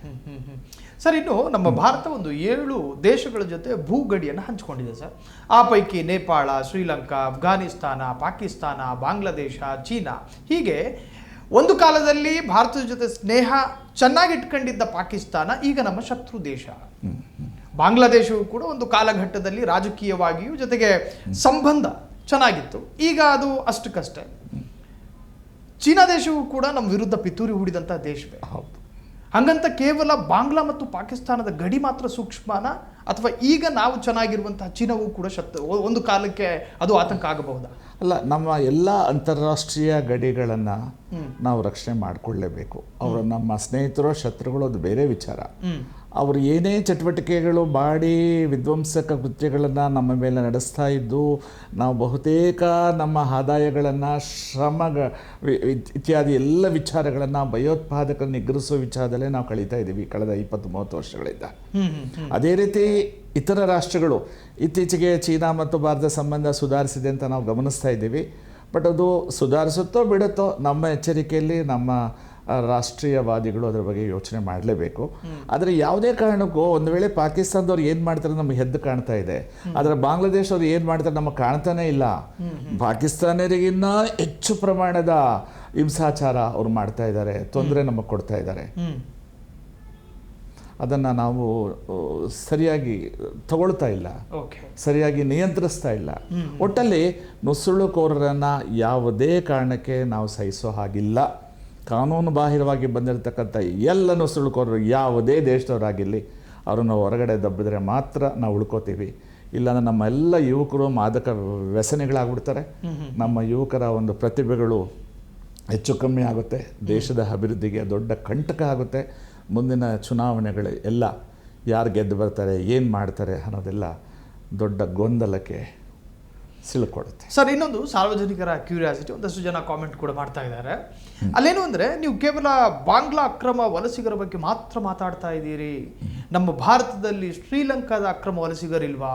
ಸರ್, ಇನ್ನು ನಮ್ಮ ಭಾರತ ಒಂದು 7 ದೇಶಗಳ ಜೊತೆ ಭೂಗಡಿಯನ್ನು ಹಂಚಿಕೊಂಡಿದೆ ಸರ್. ಆ ಪೈಕಿ ನೇಪಾಳ, ಶ್ರೀಲಂಕಾ, ಅಫ್ಘಾನಿಸ್ತಾನ, ಪಾಕಿಸ್ತಾನ, ಬಾಂಗ್ಲಾದೇಶ, ಚೀನಾ, ಹೀಗೆ ಒಂದು ಕಾಲದಲ್ಲಿ ಭಾರತದ ಜೊತೆ ಸ್ನೇಹ ಚೆನ್ನಾಗಿ ಇಟ್ಕೊಂಡಿದ್ದ ಪಾಕಿಸ್ತಾನ ಈಗ ನಮ್ಮ ಶತ್ರು ದೇಶ. ಬಾಂಗ್ಲಾದೇಶವು ಕೂಡ ಒಂದು ಕಾಲಘಟ್ಟದಲ್ಲಿ ರಾಜಕೀಯವಾಗಿಯೂ ಜೊತೆಗೆ ಸಂಬಂಧ ಚೆನ್ನಾಗಿತ್ತು, ಈಗ ಅದು ಅಷ್ಟಕ್ಕಷ್ಟೇ. ಚೀನಾ ದೇಶವು ಕೂಡ ನಮ್ಮ ವಿರುದ್ಧ ಪಿತೂರಿ ಹೂಡಿದಂಥ ದೇಶವೇ. ಹೌದು. ಹಾಗಂತ ಕೇವಲ ಬಾಂಗ್ಲಾ ಮತ್ತು ಪಾಕಿಸ್ತಾನದ ಗಡಿ ಮಾತ್ರ ಸೂಕ್ಷ್ಮನ, ಅಥವಾ ಈಗ ನಾವು ಚೆನ್ನಾಗಿರುವಂತಹ ಚೀನಾವು ಕೂಡ ಒಂದು ಕಾಲಕ್ಕೆ ಅದು ಆತಂಕ ಆಗಬಹುದಾ? ಅಲ್ಲ, ನಮ್ಮ ಎಲ್ಲ ಅಂತಾರಾಷ್ಟ್ರೀಯ ಗಡಿಗಳನ್ನು ನಾವು ರಕ್ಷಣೆ ಮಾಡಿಕೊಳ್ಳಲೇಬೇಕು. ಅವರು ನಮ್ಮ ಸ್ನೇಹಿತರು, ಶತ್ರುಗಳು, ಅದು ಬೇರೆ ವಿಚಾರ. ಅವರು ಏನೇ ಚಟುವಟಿಕೆಗಳು ಮಾಡಿ ವಿಧ್ವಂಸಕ ಕೃತ್ಯಗಳನ್ನು ನಮ್ಮ ಮೇಲೆ ನಡೆಸ್ತಾ ಇದ್ದು ನಾವು ಬಹುತೇಕ ನಮ್ಮ ಆದಾಯಗಳನ್ನು ಇತ್ಯಾದಿ ಎಲ್ಲ ವಿಚಾರಗಳನ್ನು ಭಯೋತ್ಪಾದಕರನ್ನು ನಿಗ್ರಹಿಸುವ ವಿಚಾರದಲ್ಲೇ ನಾವು ಕಳೀತಾ ಇದ್ದೀವಿ ಕಳೆದ 20-30 ವರ್ಷಗಳಿಂದ. ಅದೇ ರೀತಿ ಇತರ ರಾಷ್ಟ್ರಗಳು ಇತ್ತೀಚೆಗೆ ಚೀನಾ ಮತ್ತು ಭಾರತ ಸಂಬಂಧ ಸುಧಾರಿಸಿದೆ ಅಂತ ನಾವು ಗಮನಿಸ್ತಾ ಇದ್ದೀವಿ. ಬಟ್ ಅದು ಸುಧಾರಿಸುತ್ತೋ ಬಿಡುತ್ತೋ ನಮ್ಮ ಎಚ್ಚರಿಕೆಯಲ್ಲಿ ನಮ್ಮ ರಾಷ್ಟ್ರೀಯವಾದಿಗಳು ಅದರ ಬಗ್ಗೆ ಯೋಚನೆ ಮಾಡಲೇಬೇಕು. ಆದರೆ ಯಾವುದೇ ಕಾರಣಕ್ಕೂ ಒಂದು ವೇಳೆ ಪಾಕಿಸ್ತಾನದವ್ರು ಏನು ಮಾಡ್ತಾರೆ ನಮಗೆ ಎದ್ದು ಕಾಣ್ತಾ ಇದೆ, ಆದರೆ ಬಾಂಗ್ಲಾದೇಶವ್ರು ಏನು ಮಾಡ್ತಾರೆ ನಮಗೆ ಕಾಣ್ತಾನೇ ಇಲ್ಲ. ಪಾಕಿಸ್ತಾನಿಯರಿಗಿನ್ನ ಹೆಚ್ಚು ಪ್ರಮಾಣದ ಹಿಂಸಾಚಾರ ಅವ್ರು ಮಾಡ್ತಾ ಇದ್ದಾರೆ, ತೊಂದರೆ ನಮಗೆ ಕೊಡ್ತಾ ಇದ್ದಾರೆ. ಅದನ್ನು ನಾವು ಸರಿಯಾಗಿ ತಗೊಳ್ತಾ ಇಲ್ಲ, ಸರಿಯಾಗಿ ನಿಯಂತ್ರಿಸ್ತಾ ಇಲ್ಲ. ಒಟ್ಟಲ್ಲಿ ನುಸುಳುಕೋರರನ್ನು ಯಾವುದೇ ಕಾರಣಕ್ಕೆ ನಾವು ಸಹಿಸೋ ಹಾಗಿಲ್ಲ. ಕಾನೂನು ಬಾಹಿರವಾಗಿ ಬಂದಿರತಕ್ಕಂಥ ಎಲ್ಲ ನುಸುಳುಕೋರರು ಯಾವುದೇ ದೇಶದವರಾಗಿರಲಿ ಅವರನ್ನು ಹೊರಗಡೆ ದಬ್ಬಿದ್ರೆ ಮಾತ್ರ ನಾವು ಉಳ್ಕೋತೀವಿ. ಇಲ್ಲಾಂದ್ರೆ ನಮ್ಮ ಎಲ್ಲ ಯುವಕರು ಮಾದಕ ವ್ಯಸನಿಗಳಾಗ್ಬಿಡ್ತಾರೆ. ನಮ್ಮ ಯುವಕರ ಒಂದು ಪ್ರತಿಭೆಗಳು ಹೆಚ್ಚು ಕಮ್ಮಿ ಆಗುತ್ತೆ, ದೇಶದ ಅಭಿವೃದ್ಧಿಗೆ ದೊಡ್ಡ ಕಂಟಕ ಆಗುತ್ತೆ. ಮುಂದಿನ ಚುನಾವಣೆಗಳು ಎಲ್ಲ ಯಾರು ಗೆದ್ದು ಬರ್ತಾರೆ, ಏನು ಮಾಡ್ತಾರೆ ಅನ್ನೋದೆಲ್ಲ ದೊಡ್ಡ ಗೊಂದಲಕ್ಕೆ ಸಿಲುಕೊಡುತ್ತೆ. ಸರ್, ಇನ್ನೊಂದು ಸಾರ್ವಜನಿಕರ ಕ್ಯೂರಿಯಾಸಿಟಿ, ಒಂದಷ್ಟು ಜನ ಕಾಮೆಂಟ್ ಕೂಡ ಮಾಡ್ತಾ ಇದ್ದಾರೆ. ಅಲ್ಲೇನು ಅಂದರೆ, ನೀವು ಕೇವಲ ಬಾಂಗ್ಲಾ ಅಕ್ರಮ ವಲಸಿಗರ ಬಗ್ಗೆ ಮಾತ್ರ ಮಾತಾಡ್ತಾ ಇದ್ದೀರಿ, ನಮ್ಮ ಭಾರತದಲ್ಲಿ ಶ್ರೀಲಂಕಾದ ಅಕ್ರಮ ವಲಸಿಗರಿಲ್ವಾ,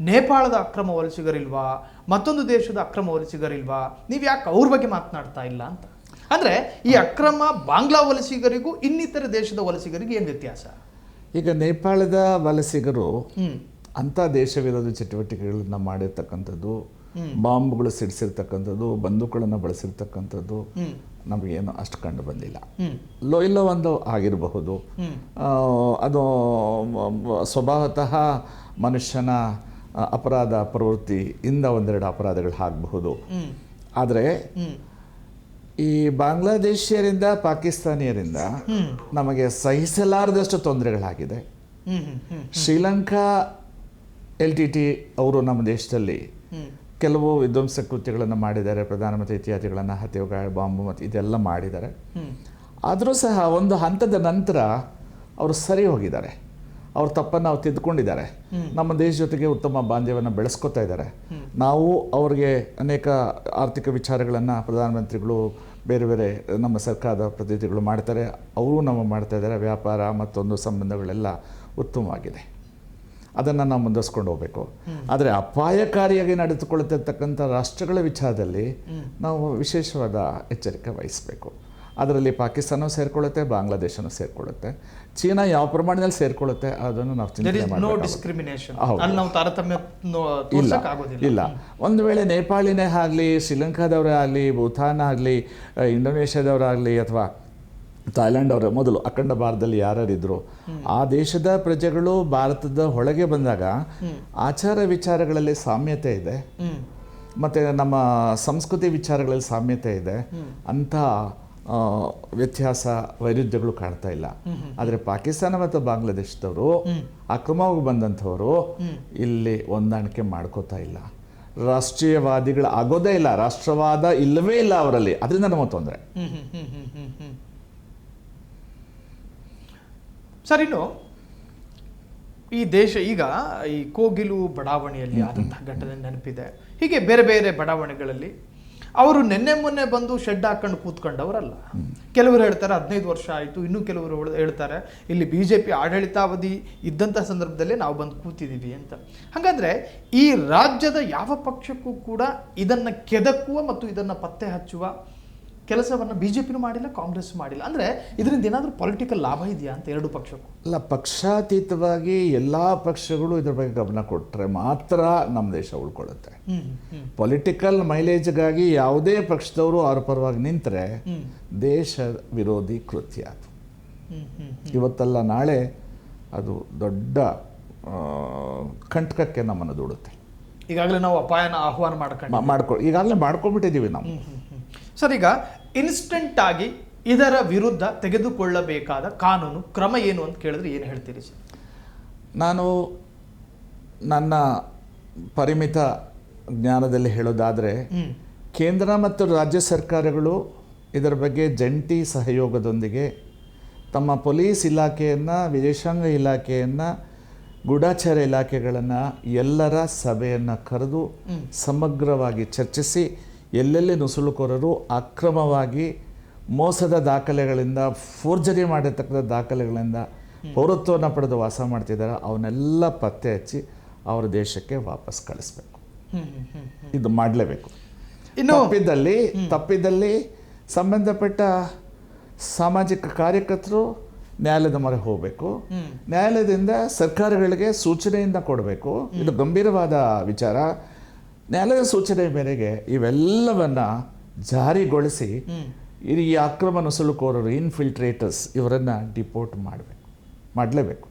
ನೇಪಾಳದ ಅಕ್ರಮ ವಲಸಿಗರಿಲ್ವಾ, ಮತ್ತೊಂದು ದೇಶದ ಅಕ್ರಮ ವಲಸಿಗರಿಲ್ವಾ, ನೀವು ಯಾಕೆ ಅವ್ರ ಬಗ್ಗೆ ಮಾತನಾಡ್ತಾ ಇಲ್ಲ ಅಂತ. ಅಂದರೆ ಈ ಅಕ್ರಮ ಬಾಂಗ್ಲಾ ವಲಸಿಗರಿಗೂ ಇನ್ನಿತರ ದೇಶದ ವಲಸಿಗರಿಗೂ ಏನು ವ್ಯತ್ಯಾಸ? ಈಗ ನೇಪಾಳದ ವಲಸಿಗರು ಅಂಥ ದೇಶ ವಿರೋಧಿ ಚಟುವಟಿಕೆಗಳನ್ನು ಮಾಡಿರ್ತಕ್ಕಂಥದ್ದು, ಬಾಂಬ್ಗಳು ಸಿಡಿಸಿರ್ತಕ್ಕಂಥದ್ದು, ಬಂದೂಕುಗಳನ್ನು ಬಳಸಿರ್ತಕ್ಕಂಥದ್ದು ನಮಗೇನು ಅಷ್ಟು ಕಂಡು ಬಂದಿಲ್ಲ. ಇಲ್ಲೋ ಒಂದು ಆಗಿರಬಹುದು. ಅದು ಸ್ವಭಾವತಃ ಮನುಷ್ಯನ ಅಪರಾಧ ಪ್ರವೃತ್ತಿಯಿಂದ ಒಂದೆರಡು ಅಪರಾಧಗಳು ಆಗಬಹುದು. ಆದರೆ ಈ ಬಾಂಗ್ಲಾದೇಶಿಯರಿಂದ ಪಾಕಿಸ್ತಾನಿಯರಿಂದ ನಮಗೆ ಸಹಿಸಲಾರದಷ್ಟು ತೊಂದರೆಗಳಾಗಿದೆ. ಶ್ರೀಲಂಕಾ LTT ಅವರು ನಮ್ಮ ದೇಶದಲ್ಲಿ ಕೆಲವು ವಿಧ್ವಂಸಕ ಕೃತ್ಯಗಳನ್ನು ಮಾಡಿದ್ದಾರೆ, ಪ್ರಧಾನಮಂತ್ರಿ ಇತ್ಯಾದಿಗಳನ್ನು ಹತ್ಯೆ ಬಾಂಬು ಮತ್ತು ಇದೆಲ್ಲ ಮಾಡಿದ್ದಾರೆ. ಆದರೂ ಸಹ ಒಂದು ಹಂತದ ನಂತರ ಅವರು ಸರಿ ಹೋಗಿದ್ದಾರೆ, ಅವ್ರ ತಪ್ಪನ್ನು ಅವ್ರು ತಿದ್ದುಕೊಂಡಿದ್ದಾರೆ, ನಮ್ಮ ದೇಶ ಜೊತೆಗೆ ಉತ್ತಮ ಬಾಂಧವ್ಯವನ್ನು ಬೆಳೆಸ್ಕೊತಾ ಇದ್ದಾರೆ. ನಾವು ಅವ್ರಿಗೆ ಅನೇಕ ಆರ್ಥಿಕ ವಿಚಾರಗಳನ್ನು ಪ್ರಧಾನಮಂತ್ರಿಗಳು ಬೇರೆ ಬೇರೆ ನಮ್ಮ ಸರ್ಕಾರದ ಪ್ರತಿನಿಧಿಗಳು ಮಾಡ್ತಾರೆ, ಅವರು ನಮ್ಮ ಮಾಡ್ತಾ ಇದ್ದಾರೆ. ವ್ಯಾಪಾರ ಮತ್ತೊಂದು ಸಂಬಂಧಗಳೆಲ್ಲ ಉತ್ತಮವಾಗಿದೆ. ಅದನ್ನು ನಾವು ಮುಂದುವರಿಸ್ಕೊಂಡು ಹೋಗಬೇಕು. ಆದರೆ ಅಪಾಯಕಾರಿಯಾಗಿ ನಡೆದುಕೊಳ್ಳುತ್ತಿರ್ತಕ್ಕಂಥ ರಾಷ್ಟ್ರಗಳ ವಿಚಾರದಲ್ಲಿ ನಾವು ವಿಶೇಷವಾದ ಎಚ್ಚರಿಕೆ ವಹಿಸಬೇಕು. ಅದರಲ್ಲಿ ಪಾಕಿಸ್ತಾನವೂ ಸೇರಿಕೊಳ್ಳುತ್ತೆ, ಬಾಂಗ್ಲಾದೇಶನೂ ಸೇರಿಕೊಳ್ಳುತ್ತೆ, ಚೀನಾ ಯಾವ ಪ್ರಮಾಣದಲ್ಲಿ ಸೇರಿಕೊಳ್ಳುತ್ತೆ ಅದನ್ನು ನಾವು ಚಿಂತನೆ ಇಲ್ಲ. ಒಂದು ವೇಳೆ ನೇಪಾಳಿನೇ ಆಗಲಿ, ಶ್ರೀಲಂಕಾದವರೇ ಆಗಲಿ, ಭೂತಾನ್ ಆಗಲಿ, ಇಂಡೋನೇಷ್ಯಾದವರಾಗಲಿ ಅಥವಾ ಥಾಯ್ಲ್ಯಾಂಡ್ ಅವರ ಮೊದಲು ಅಖಂಡ ಭಾರತದಲ್ಲಿ ಯಾರ್ಯಾರಿದ್ರು ಆ ದೇಶದ ಪ್ರಜೆಗಳು ಭಾರತದ ಒಳಗೆ ಬಂದಾಗ ಆಚಾರ ವಿಚಾರಗಳಲ್ಲಿ ಸಾಮ್ಯತೆ ಇದೆ, ಮತ್ತು ನಮ್ಮ ಸಂಸ್ಕೃತಿ ವಿಚಾರಗಳಲ್ಲಿ ಸಾಮ್ಯತೆ ಇದೆ. ಅಂಥ ವ್ಯತ್ಯಾಸ ವೈರುಧ್ಯಗಳು ಕಾಣ್ತಾ ಇಲ್ಲ. ಆದರೆ ಪಾಕಿಸ್ತಾನ ಮತ್ತು ಬಾಂಗ್ಲಾದೇಶದವರು ಅಕ್ರಮವಾಗಿ ಬಂದಂಥವರು ಇಲ್ಲಿ ಹೊಂದಾಣಿಕೆ ಮಾಡ್ಕೋತಾ ಇಲ್ಲ, ರಾಷ್ಟ್ರೀಯವಾದಿಗಳು ಆಗೋದೇ ಇಲ್ಲ, ರಾಷ್ಟ್ರವಾದ ಇಲ್ಲವೇ ಇಲ್ಲ ಅವರಲ್ಲಿ. ಅದರಿಂದ ನಮಗೆ ತೊಂದರೆ. ಸರ್, ಇನ್ನು ಈ ದೇಶ ಈಗ ಈ ಕೋಗಿಲು ಬಡಾವಣೆಯಲ್ಲಿ ಆದಂತಹ ಘಟನೆ ನೆನಪಿದೆ. ಹೀಗೆ ಬೇರೆ ಬೇರೆ ಬಡಾವಣೆಗಳಲ್ಲಿ ಅವರು ನಿನ್ನೆ ಮೊನ್ನೆ ಬಂದು ಶೆಡ್ ಹಾಕೊಂಡು ಕೂತ್ಕೊಂಡವರಲ್ಲ. ಕೆಲವರು ಹೇಳ್ತಾರೆ 15 ವರ್ಷ ಆಯಿತು, ಇನ್ನೂ ಕೆಲವರು ಹೇಳ್ತಾರೆ ಇಲ್ಲಿ BJP ಆಡಳಿತಾವಧಿ ಇದ್ದಂಥ ಸಂದರ್ಭದಲ್ಲೇ ನಾವು ಬಂದು ಕೂತಿದ್ದೀವಿ ಅಂತ. ಹಾಗಾದರೆ ಈ ರಾಜ್ಯದ ಯಾವ ಪಕ್ಷಕ್ಕೂ ಕೂಡ ಇದನ್ನು ಕೆದಕುವ ಮತ್ತು ಇದನ್ನು ಪತ್ತೆ ಹಚ್ಚುವ ಕೆಲಸವನ್ನು BJPನೂ ಮಾಡಿಲ್ಲ, ಕಾಂಗ್ರೆಸ್ ಮಾಡಿಲ್ಲ. ಅಂದರೆ ಇದರಿಂದ ಏನಾದರೂ ಪೊಲಿಟಿಕಲ್ ಲಾಭ ಇದೆಯಾ ಅಂತ ಎರಡು ಪಕ್ಷಕ್ಕೂ? ಅಲ್ಲ, ಪಕ್ಷಾತೀತವಾಗಿ ಎಲ್ಲ ಪಕ್ಷಗಳು ಇದ್ರ ಬಗ್ಗೆ ಗಮನ ಕೊಟ್ಟರೆ ಮಾತ್ರ ನಮ್ಮ ದೇಶ ಉಳ್ಕೊಳ್ಳುತ್ತೆ. ಪೊಲಿಟಿಕಲ್ ಮೈಲೇಜ್ಗಾಗಿ ಯಾವುದೇ ಪಕ್ಷದವರು ಅವ್ರ ಪರವಾಗಿ ನಿಂತರೆ ದೇಶ ವಿರೋಧಿ ಕೃತ್ಯ ಅದು. ಇವತ್ತಲ್ಲ ನಾಳೆ ಅದು ದೊಡ್ಡ ಕಂಟಕಕ್ಕೆ ನಮ್ಮನ್ನು ದೂಡುತ್ತೆ. ಈಗಾಗಲೇ ನಾವು ಅಪಾಯನ ಆಹ್ವಾನ ಈಗಾಗಲೇ ಮಾಡ್ಕೊಂಡ್ಬಿಟ್ಟಿದ್ದೀವಿ ನಾವು. ಸರ್, ಈಗ ಇನ್ಸ್ಟೆಂಟ್ ಆಗಿ ಇದರ ವಿರುದ್ಧ ತೆಗೆದುಕೊಳ್ಳಬೇಕಾದ ಕಾನೂನು ಕ್ರಮ ಏನು ಅಂತ ಕೇಳಿದ್ರೆ ಏನು ಹೇಳ್ತೀರಿ ಸರ್? ನಾನು ನನ್ನ ಪರಿಮಿತ ಜ್ಞಾನದಲ್ಲಿ ಹೇಳೋದಾದರೆ, ಕೇಂದ್ರ ಮತ್ತು ರಾಜ್ಯ ಸರ್ಕಾರಗಳು ಇದರ ಬಗ್ಗೆ ಜಂಟಿ ಸಹಯೋಗದೊಂದಿಗೆ ತಮ್ಮ ಪೊಲೀಸ್ ಇಲಾಖೆಯನ್ನು, ವಿದೇಶಾಂಗ ಇಲಾಖೆಯನ್ನು, ಗೂಢಾಚಾರ ಇಲಾಖೆಗಳನ್ನು ಎಲ್ಲರ ಸಭೆಯನ್ನು ಕರೆದು ಸಮಗ್ರವಾಗಿ ಚರ್ಚಿಸಿ ಎಲ್ಲೆಲ್ಲಿ ನುಸುಳುಕೋರರು ಅಕ್ರಮವಾಗಿ ಮೋಸದ ದಾಖಲೆಗಳಿಂದ, ಫೋರ್ಜರಿ ಮಾಡಿರ್ತಕ್ಕಂಥ ದಾಖಲೆಗಳಿಂದ ಪೌರತ್ವವನ್ನು ಪಡೆದು ವಾಸ ಮಾಡ್ತಿದ್ದಾರೆ ಅವನ್ನೆಲ್ಲ ಪತ್ತೆ ಹಚ್ಚಿ ಅವರ ದೇಶಕ್ಕೆ ವಾಪಸ್ ಕಳಿಸ್ಬೇಕು. ಇದು ಮಾಡಲೇಬೇಕು. ಇನ್ನು ತಪ್ಪಿದ್ದಲ್ಲಿ ಸಂಬಂಧಪಟ್ಟ ಸಾಮಾಜಿಕ ಕಾರ್ಯಕರ್ತರು ನ್ಯಾಯಾಲಯದ ಮೊರೆ ಹೋಗಬೇಕು. ನ್ಯಾಯಾಲಯದಿಂದ ಸರ್ಕಾರಗಳಿಗೆ ಸೂಚನೆಯಿಂದ ಕೊಡಬೇಕು. ಇದು ಗಂಭೀರವಾದ ವಿಚಾರ. ನ್ಯಾಯಾಲಯದ ಸೂಚನೆ ಮೇರೆಗೆ ಇವೆಲ್ಲವನ್ನು ಜಾರಿಗೊಳಿಸಿ ಈ ಅಕ್ರಮ ನುಸುಳುಕೋರರು, ಇನ್ಫಿಲ್ಟ್ರೇಟರ್ಸ್ ಇವರನ್ನು ಡಿಪೋರ್ಟ್ ಮಾಡಲೇಬೇಕು.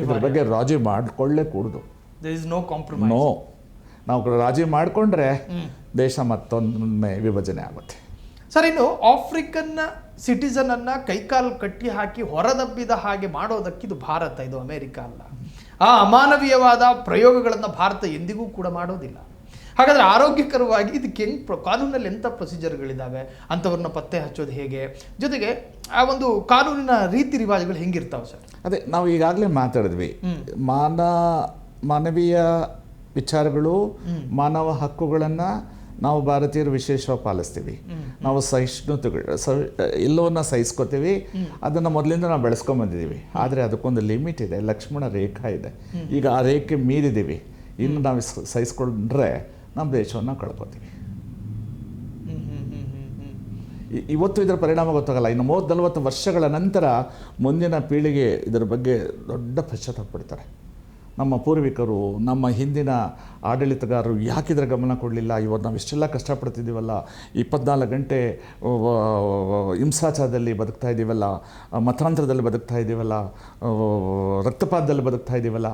ಇದ್ರ ಬಗ್ಗೆ ರಾಜಿ ಮಾಡಿಕೊಳ್ಳೇ ಕೂಡದು. ನೋ, ನಾವು ರಾಜಿ ಮಾಡಿಕೊಂಡ್ರೆ ದೇಶ ಮತ್ತೊಮ್ಮೆ ವಿಭಜನೆ ಆಗುತ್ತೆ. ಸರ್, ಇನ್ನು ಆಫ್ರಿಕನ್ ಸಿಟಿಸನ್ ಅನ್ನ ಕೈಕಾಲು ಕಟ್ಟಿ ಹಾಕಿ ಹೊರದಬ್ಬಿದ ಹಾಗೆ ಮಾಡೋದಕ್ಕೆ ಇದು ಭಾರತ, ಇದು ಅಮೆರಿಕ ಅಲ್ಲ. ಆ ಅಮಾನವೀಯವಾದ ಪ್ರಯೋಗಗಳನ್ನು ಭಾರತ ಎಂದಿಗೂ ಕೂಡ ಮಾಡೋದಿಲ್ಲ. ಹಾಗಾದರೆ ಆರೋಗ್ಯಕರವಾಗಿ ಇದಕ್ಕೆ ಹೆಂಗೆ ಕಾನೂನಲ್ಲಿ ಎಂಥ ಪ್ರೊಸೀಜರ್ಗಳಿದ್ದಾವೆ, ಅಂಥವ್ರನ್ನ ಪತ್ತೆ ಹಚ್ಚೋದು ಹೇಗೆ, ಜೊತೆಗೆ ಆ ಒಂದು ಕಾನೂನಿನ ರೀತಿ ರಿವಾಜುಗಳು ಹೆಂಗಿರ್ತಾವೆ ಸರ್? ಅದೇ ನಾವು ಈಗಾಗಲೇ ಮಾತಾಡಿದ್ವಿ. ಮಾನವೀಯ ವಿಚಾರಗಳು, ಮಾನವ ಹಕ್ಕುಗಳನ್ನು ನಾವು ಭಾರತೀಯರು ವಿಶೇಷವಾಗಿ ಪಾಲಿಸ್ತೀವಿ. ನಾವು ಎಲ್ಲವನ್ನ ಸಹಿಸ್ಕೋತೀವಿ. ಅದನ್ನು ಮೊದಲಿಂದ ನಾವು ಬೆಳೆಸ್ಕೊಂಬಂದಿದ್ದೀವಿ. ಆದರೆ ಅದಕ್ಕೊಂದು ಲಿಮಿಟ್ ಇದೆ, ಲಕ್ಷ್ಮಣ ರೇಖಾ ಇದೆ. ಈಗ ಆ ರೇಖೆ ಮೀರಿದ್ದೀವಿ. ಇನ್ನು ನಾವು ಸಹಿಸ್ಕೊಂಡ್ರೆ ನಮ್ಮ ದೇಶವನ್ನು ಕಳ್ಕೊತೀವಿ. ಇವತ್ತು ಇದರ ಪರಿಣಾಮ ಗೊತ್ತಾಗಲ್ಲ. ಇನ್ನು 30-40 ವರ್ಷಗಳ ನಂತರ ಮುಂದಿನ ಪೀಳಿಗೆ ಇದರ ಬಗ್ಗೆ ದೊಡ್ಡ ಪಶ್ಚಾತ್ತಾಪ ಪಡ್ತಾರೆ. ನಮ್ಮ ಪೂರ್ವಿಕರು, ನಮ್ಮ ಹಿಂದಿನ ಆಡಳಿತಗಾರರು ಯಾಕೆ ಇದರ ಗಮನ ಕೊಡಲಿಲ್ಲ? ಇವತ್ತು ನಾವು ಇಷ್ಟೆಲ್ಲ ಕಷ್ಟಪಡ್ತಿದ್ದೀವಲ್ಲ, 24 ಗಂಟೆ ಹಿಂಸಾಚಾರದಲ್ಲಿ ಬದುಕ್ತಾ ಇದ್ದೀವಲ್ಲ, ಮತಾಂತರದಲ್ಲಿ ಬದುಕ್ತಾ ಇದ್ದೀವಲ್ಲ, ರಕ್ತಪಾತದಲ್ಲಿ ಬದುಕ್ತಾ ಇದ್ದೀವಲ್ಲ.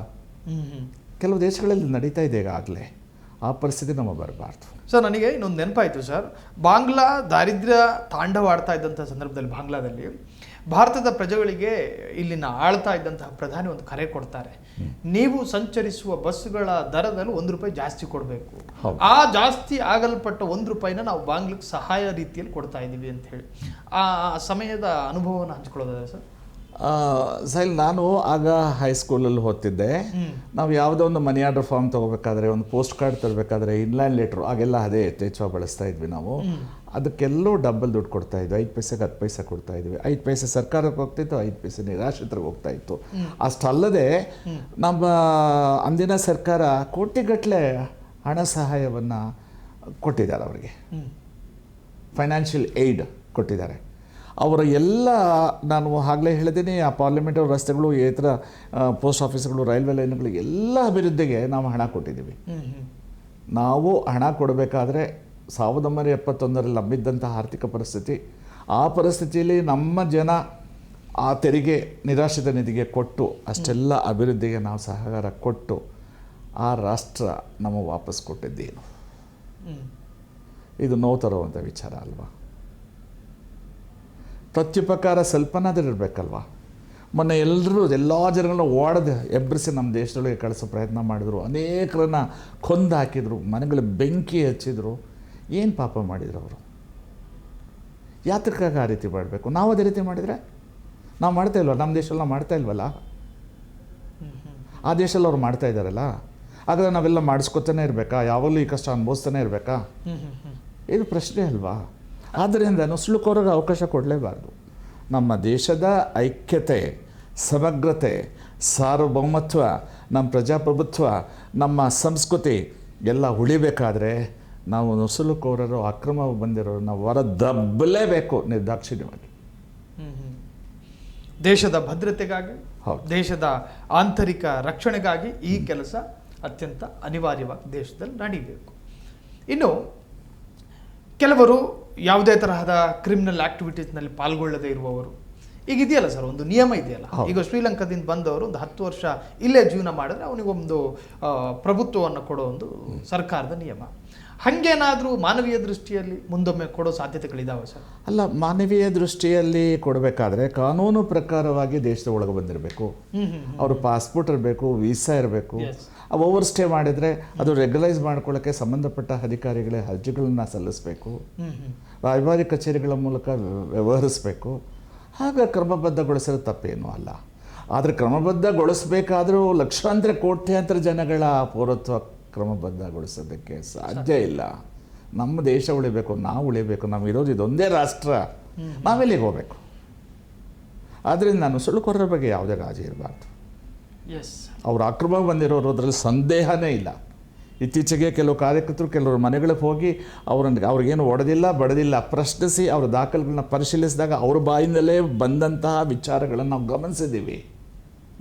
ಕೆಲವು ದೇಶಗಳಲ್ಲಿ ನಡೀತಾ ಇದೆ ಈಗಾಗಲೇ. ಆ ಪರಿಸ್ಥಿತಿ ನಮಗೆ ಬರಬಾರ್ದು. ಸರ್, ನನಗೆ ಇನ್ನೊಂದು ನೆನಪಾಯಿತು ಸರ್. ಬಾಂಗ್ಲಾ ದಾರಿದ್ರ್ಯ ತಾಂಡವಾಡ್ತಾ ಇದ್ದಂಥ ಸಂದರ್ಭದಲ್ಲಿ ಬಾಂಗ್ಲಾದಲ್ಲಿ ಭಾರತದ ಪ್ರಜೆಗಳಿಗೆ ಇಲ್ಲಿನ ಆಳ್ತಾ ಇದ್ದಂತಹ ಪ್ರಧಾನಿ ಒಂದು ಕರೆ ಕೊಡ್ತಾರೆ. ನೀವು ಸಂಚರಿಸುವ ಬಸ್ಸುಗಳ ದರದಲ್ಲಿ ₹1 ಜಾಸ್ತಿ ಕೊಡಬೇಕು. ಆ ಜಾಸ್ತಿ ಆಗಲ್ಪಟ್ಟ ₹1 ನಾವು ಬಾಂಗ್ಲಕ್ಕೆ ಸಹಾಯ ರೀತಿಯಲ್ಲಿ ಕೊಡ್ತಾ ಇದ್ದೀವಿ ಅಂತ ಹೇಳಿ ಆ ಸಮಯದ ಅನುಭವವನ್ನು ಹಂಚ್ಕೊಳ್ಳೋದ ಸರ್? ಸೈಲ್, ನಾನು ಆಗ ಹೈಸ್ಕೂಲಲ್ಲಿ ಓದ್ತಿದ್ದೆ. ನಾವು ಯಾವುದೋ ಒಂದು ಮನಿ ಆರ್ಡರ್ ಫಾರ್ಮ್ ತೊಗೋಬೇಕಾದ್ರೆ, ಒಂದು ಪೋಸ್ಟ್ ಕಾರ್ಡ್ ತರಬೇಕಾದ್ರೆ ಇನ್ಲ್ಯಾಂಡ್ ಲೆಟ್ರು ಆಗೆಲ್ಲ ಅದೇ ಯಥೇಚ್ಛವಾಗಿ ಬಳಸ್ತಾ ಇದ್ವಿ ನಾವು. ಅದಕ್ಕೆಲ್ಲೋ ಡಬ್ಬಲ್ ದುಡ್ಡು ಕೊಡ್ತಾ ಇದ್ವಿ. 5 ಪೈಸೆಗೆ 10 ಪೈಸೆ ಕೊಡ್ತಾ ಇದ್ವಿ. 5 ಪೈಸೆ ಸರ್ಕಾರಕ್ಕೆ ಹೋಗ್ತಿತ್ತು, 5 ಪೈಸೆ ನಿರಾಶ್ರಿತರಿಗೆ ಹೋಗ್ತಾ ಇತ್ತು. ಅಷ್ಟಲ್ಲದೆ ನಮ್ಮ ಅಂದಿನ ಸರ್ಕಾರ ಕೋಟಿಗಟ್ಟಲೆ ಹಣ ಸಹಾಯವನ್ನು ಕೊಟ್ಟಿದ್ದಾರೆ. ಅವರಿಗೆ ಫೈನಾನ್ಷಿಯಲ್ ಏಯ್ಡ್ ಕೊಟ್ಟಿದ್ದಾರೆ. ಅವರ ಎಲ್ಲ, ನಾನು ಆಗಲೇ ಹೇಳಿದ್ದೀನಿ, ಆ ಪಾರ್ಲಿಮೆಂಟ್ ರಸ್ತೆಗಳು, ಇತರ ಪೋಸ್ಟ್ ಆಫೀಸ್ಗಳು, ರೈಲ್ವೆ ಲೈನ್ಗಳು ಎಲ್ಲ ಅಭಿವೃದ್ಧಿಗೆ ನಾವು ಹಣ ಕೊಟ್ಟಿದ್ದೀವಿ. ನಾವು ಹಣ ಕೊಡಬೇಕಾದ್ರೆ 1971ರಲ್ಲಿ ನಮ್ಮಿದ್ದಂತಹ ಆರ್ಥಿಕ ಪರಿಸ್ಥಿತಿ, ಆ ಪರಿಸ್ಥಿತಿಯಲ್ಲಿ ನಮ್ಮ ಜನ ಆ ತೆರಿಗೆ ನಿರಾಶ್ರಿತ ನಿಧಿಗೆ ಕೊಟ್ಟು ಅಷ್ಟೆಲ್ಲ ಅಭಿವೃದ್ಧಿಗೆ ನಾವು ಸಹಕಾರ ಕೊಟ್ಟು ಆ ರಾಷ್ಟ್ರ ನಮ್ಮ ವಾಪಸ್ ಕೊಟ್ಟಿದ್ದೇನು? ಇದು ನೋವು ತರುವಂಥ ವಿಚಾರ ಅಲ್ವಾ? ಪ್ರತ್ಯುಪಕಾರ ಸ್ವಲ್ಪನಾದರೂ ಇರಬೇಕಲ್ವ? ಮೊನ್ನೆ ಎಲ್ಲ ಜನಗಳನ್ನ ಓಡದೆ ಎಬ್ಬರಿಸಿ ನಮ್ಮ ದೇಶದೊಳಗೆ ಕಳಿಸೋ ಪ್ರಯತ್ನ ಮಾಡಿದ್ರು. ಅನೇಕರನ್ನ ಕೊಂದು ಹಾಕಿದರು, ಮನೆಗಳಿಗೆ ಬೆಂಕಿ ಹಚ್ಚಿದ್ರು. ಏನು ಪಾಪ ಮಾಡಿದ್ರು ಅವರು? ಯಾತಕ್ಕಾಗಿ ಆ ರೀತಿ ಮಾಡಬೇಕು? ನಾವು ಅದೇ ರೀತಿ ಮಾಡಿದರೆ ನಾವು ಮಾಡ್ತಾ ಇಲ್ವ? ನಮ್ಮ ದೇಶದಲ್ಲಿ ನಾವು ಮಾಡ್ತಾ ಇಲ್ವಲ್ಲ? ಆ ದೇಶದಲ್ಲಿ ಅವ್ರು ಮಾಡ್ತಾ ಇದ್ದಾರಲ್ಲ. ಹಾಗಾದ್ರೆ ನಾವೆಲ್ಲ ಮಾಡಿಸ್ಕೊತಾನೆ ಇರಬೇಕಾ? ಯಾವಾಗಲೂ ಈ ಕಷ್ಟ ಅನುಭವಿಸ್ತಾನೆ ಇರಬೇಕಾ? ಇದು ಪ್ರಶ್ನೆ ಅಲ್ವಾ? ಆದ್ದರಿಂದ ನುಸುಳುಕೋರರಿಗೆ ಅವಕಾಶ ಕೊಡಲೇಬಾರ್ದು. ನಮ್ಮ ದೇಶದ ಐಕ್ಯತೆ, ಸಮಗ್ರತೆ, ಸಾರ್ವಭೌಮತ್ವ, ನಮ್ಮ ಪ್ರಜಾಪ್ರಭುತ್ವ, ನಮ್ಮ ಸಂಸ್ಕೃತಿ ಎಲ್ಲ ಉಳಿಬೇಕಾದ್ರೆ ನಾವು ನುಸುಳುಕೋರರು, ಅಕ್ರಮ ಬಂದಿರೋರನ್ನ ಹೊರದಬ್ಬಲೇಬೇಕು ನಿರ್ದಾಕ್ಷಿಣ್ಯವಾಗಿ. ದೇಶದ ಭದ್ರತೆಗಾಗಿ, ದೇಶದ ಆಂತರಿಕ ರಕ್ಷಣೆಗಾಗಿ ಈ ಕೆಲಸ ಅತ್ಯಂತ ಅನಿವಾರ್ಯವಾಗಿ ದೇಶದಲ್ಲಿ ನಡೀಬೇಕು. ಇನ್ನು ಕೆಲವರು ಯಾವುದೇ ತರಹದ ಕ್ರಿಮಿನಲ್ ಆಕ್ಟಿವಿಟೀಸ್ನಲ್ಲಿ ಪಾಲ್ಗೊಳ್ಳದೇ ಇರುವವರು, ಈಗ ಇದೆಯಲ್ಲ ಸರ್, ಒಂದು ನಿಯಮ ಇದೆಯಲ್ಲ. ಈಗ ಶ್ರೀಲಂಕಾದಿಂದ ಬಂದವರು ಒಂದು 10 ವರ್ಷ ಇಲ್ಲೇ ಜೀವನ ಮಾಡಿದ್ರೆ ಅವನಿಗೊಂದು ಪ್ರಭುತ್ವವನ್ನು ಕೊಡೋ ಒಂದು ಸರ್ಕಾರದ ನಿಯಮ. ಹಾಗೇನಾದರೂ ಮಾನವೀಯ ದೃಷ್ಟಿಯಲ್ಲಿ ಮುಂದೊಮ್ಮೆ ಕೊಡೋ ಸಾಧ್ಯತೆಗಳಿದಾವೆ ಸರ್? ಅಲ್ಲ, ಮಾನವೀಯ ದೃಷ್ಟಿಯಲ್ಲಿ ಕೊಡಬೇಕಾದ್ರೆ ಕಾನೂನು ಪ್ರಕಾರವಾಗಿ ದೇಶದ ಒಳಗೆ ಬಂದಿರಬೇಕು. ಅವರು ಪಾಸ್ಪೋರ್ಟ್ ಇರಬೇಕು, ವೀಸಾ ಇರಬೇಕು. ಓವರ್ ಸ್ಟೇ ಮಾಡಿದರೆ ಅದು ರೆಗ್ಯುಲೈಸ್ ಮಾಡ್ಕೊಳ್ಳೋಕ್ಕೆ ಸಂಬಂಧಪಟ್ಟ ಅಧಿಕಾರಿಗಳೇ ಅರ್ಜಿಗಳನ್ನು ಸಲ್ಲಿಸಬೇಕು, ರಾಯಭಾರಿ ಕಚೇರಿಗಳ ಮೂಲಕ ವ್ಯವಹರಿಸಬೇಕು. ಆಗ ಕ್ರಮಬದ್ಧಗೊಳಿಸೋದು ತಪ್ಪೇನೂ ಅಲ್ಲ. ಆದರೆ ಕ್ರಮಬದ್ಧಗೊಳಿಸಬೇಕಾದರೂ ಲಕ್ಷಾಂತರ ಕೋಟ್ಯಾಂತರ ಜನಗಳ ಪೌರತ್ವ ಕ್ರಮಬದ್ಧಗೊಳಿಸೋದಕ್ಕೆ ಸಾಧ್ಯ ಇಲ್ಲ. ನಮ್ಮ ದೇಶ ಉಳಿಬೇಕು, ನಾವು ಉಳಿಬೇಕು, ನಾವು ಇರೋದು ಇದೊಂದೇ ರಾಷ್ಟ್ರ, ನಾವೆಲ್ಲಿಗೆ ಹೋಗಬೇಕು. ಆದ್ದರಿಂದ ನಾನು ಸುಳ್ಳುಕೋರರ ಬಗ್ಗೆ ಯಾವುದೇ ರಾಜಿ ಇರಬಾರ್ದು. ಅವ್ರ ಅಕ್ರಮ ಬಂದಿರೋರು ಅದರಲ್ಲಿ ಸಂದೇಹನೇ ಇಲ್ಲ. ಇತ್ತೀಚೆಗೆ ಕೆಲವು ಕಾರ್ಯಕರ್ತರು ಕೆಲವರು ಮನೆಗಳಿಗೆ ಹೋಗಿ ಅವ್ರಿಗೇನು ಹೊಡೆದಿಲ್ಲ ಬಡದಿಲ್ಲ ಪ್ರಶ್ನಿಸಿ ಅವರ ದಾಖಲೆಗಳನ್ನ ಪರಿಶೀಲಿಸಿದಾಗ ಅವ್ರ ಬಾಯಿಂದಲೇ ಬಂದಂತಹ ವಿಚಾರಗಳನ್ನು ನಾವು ಗಮನಿಸಿದ್ದೀವಿ.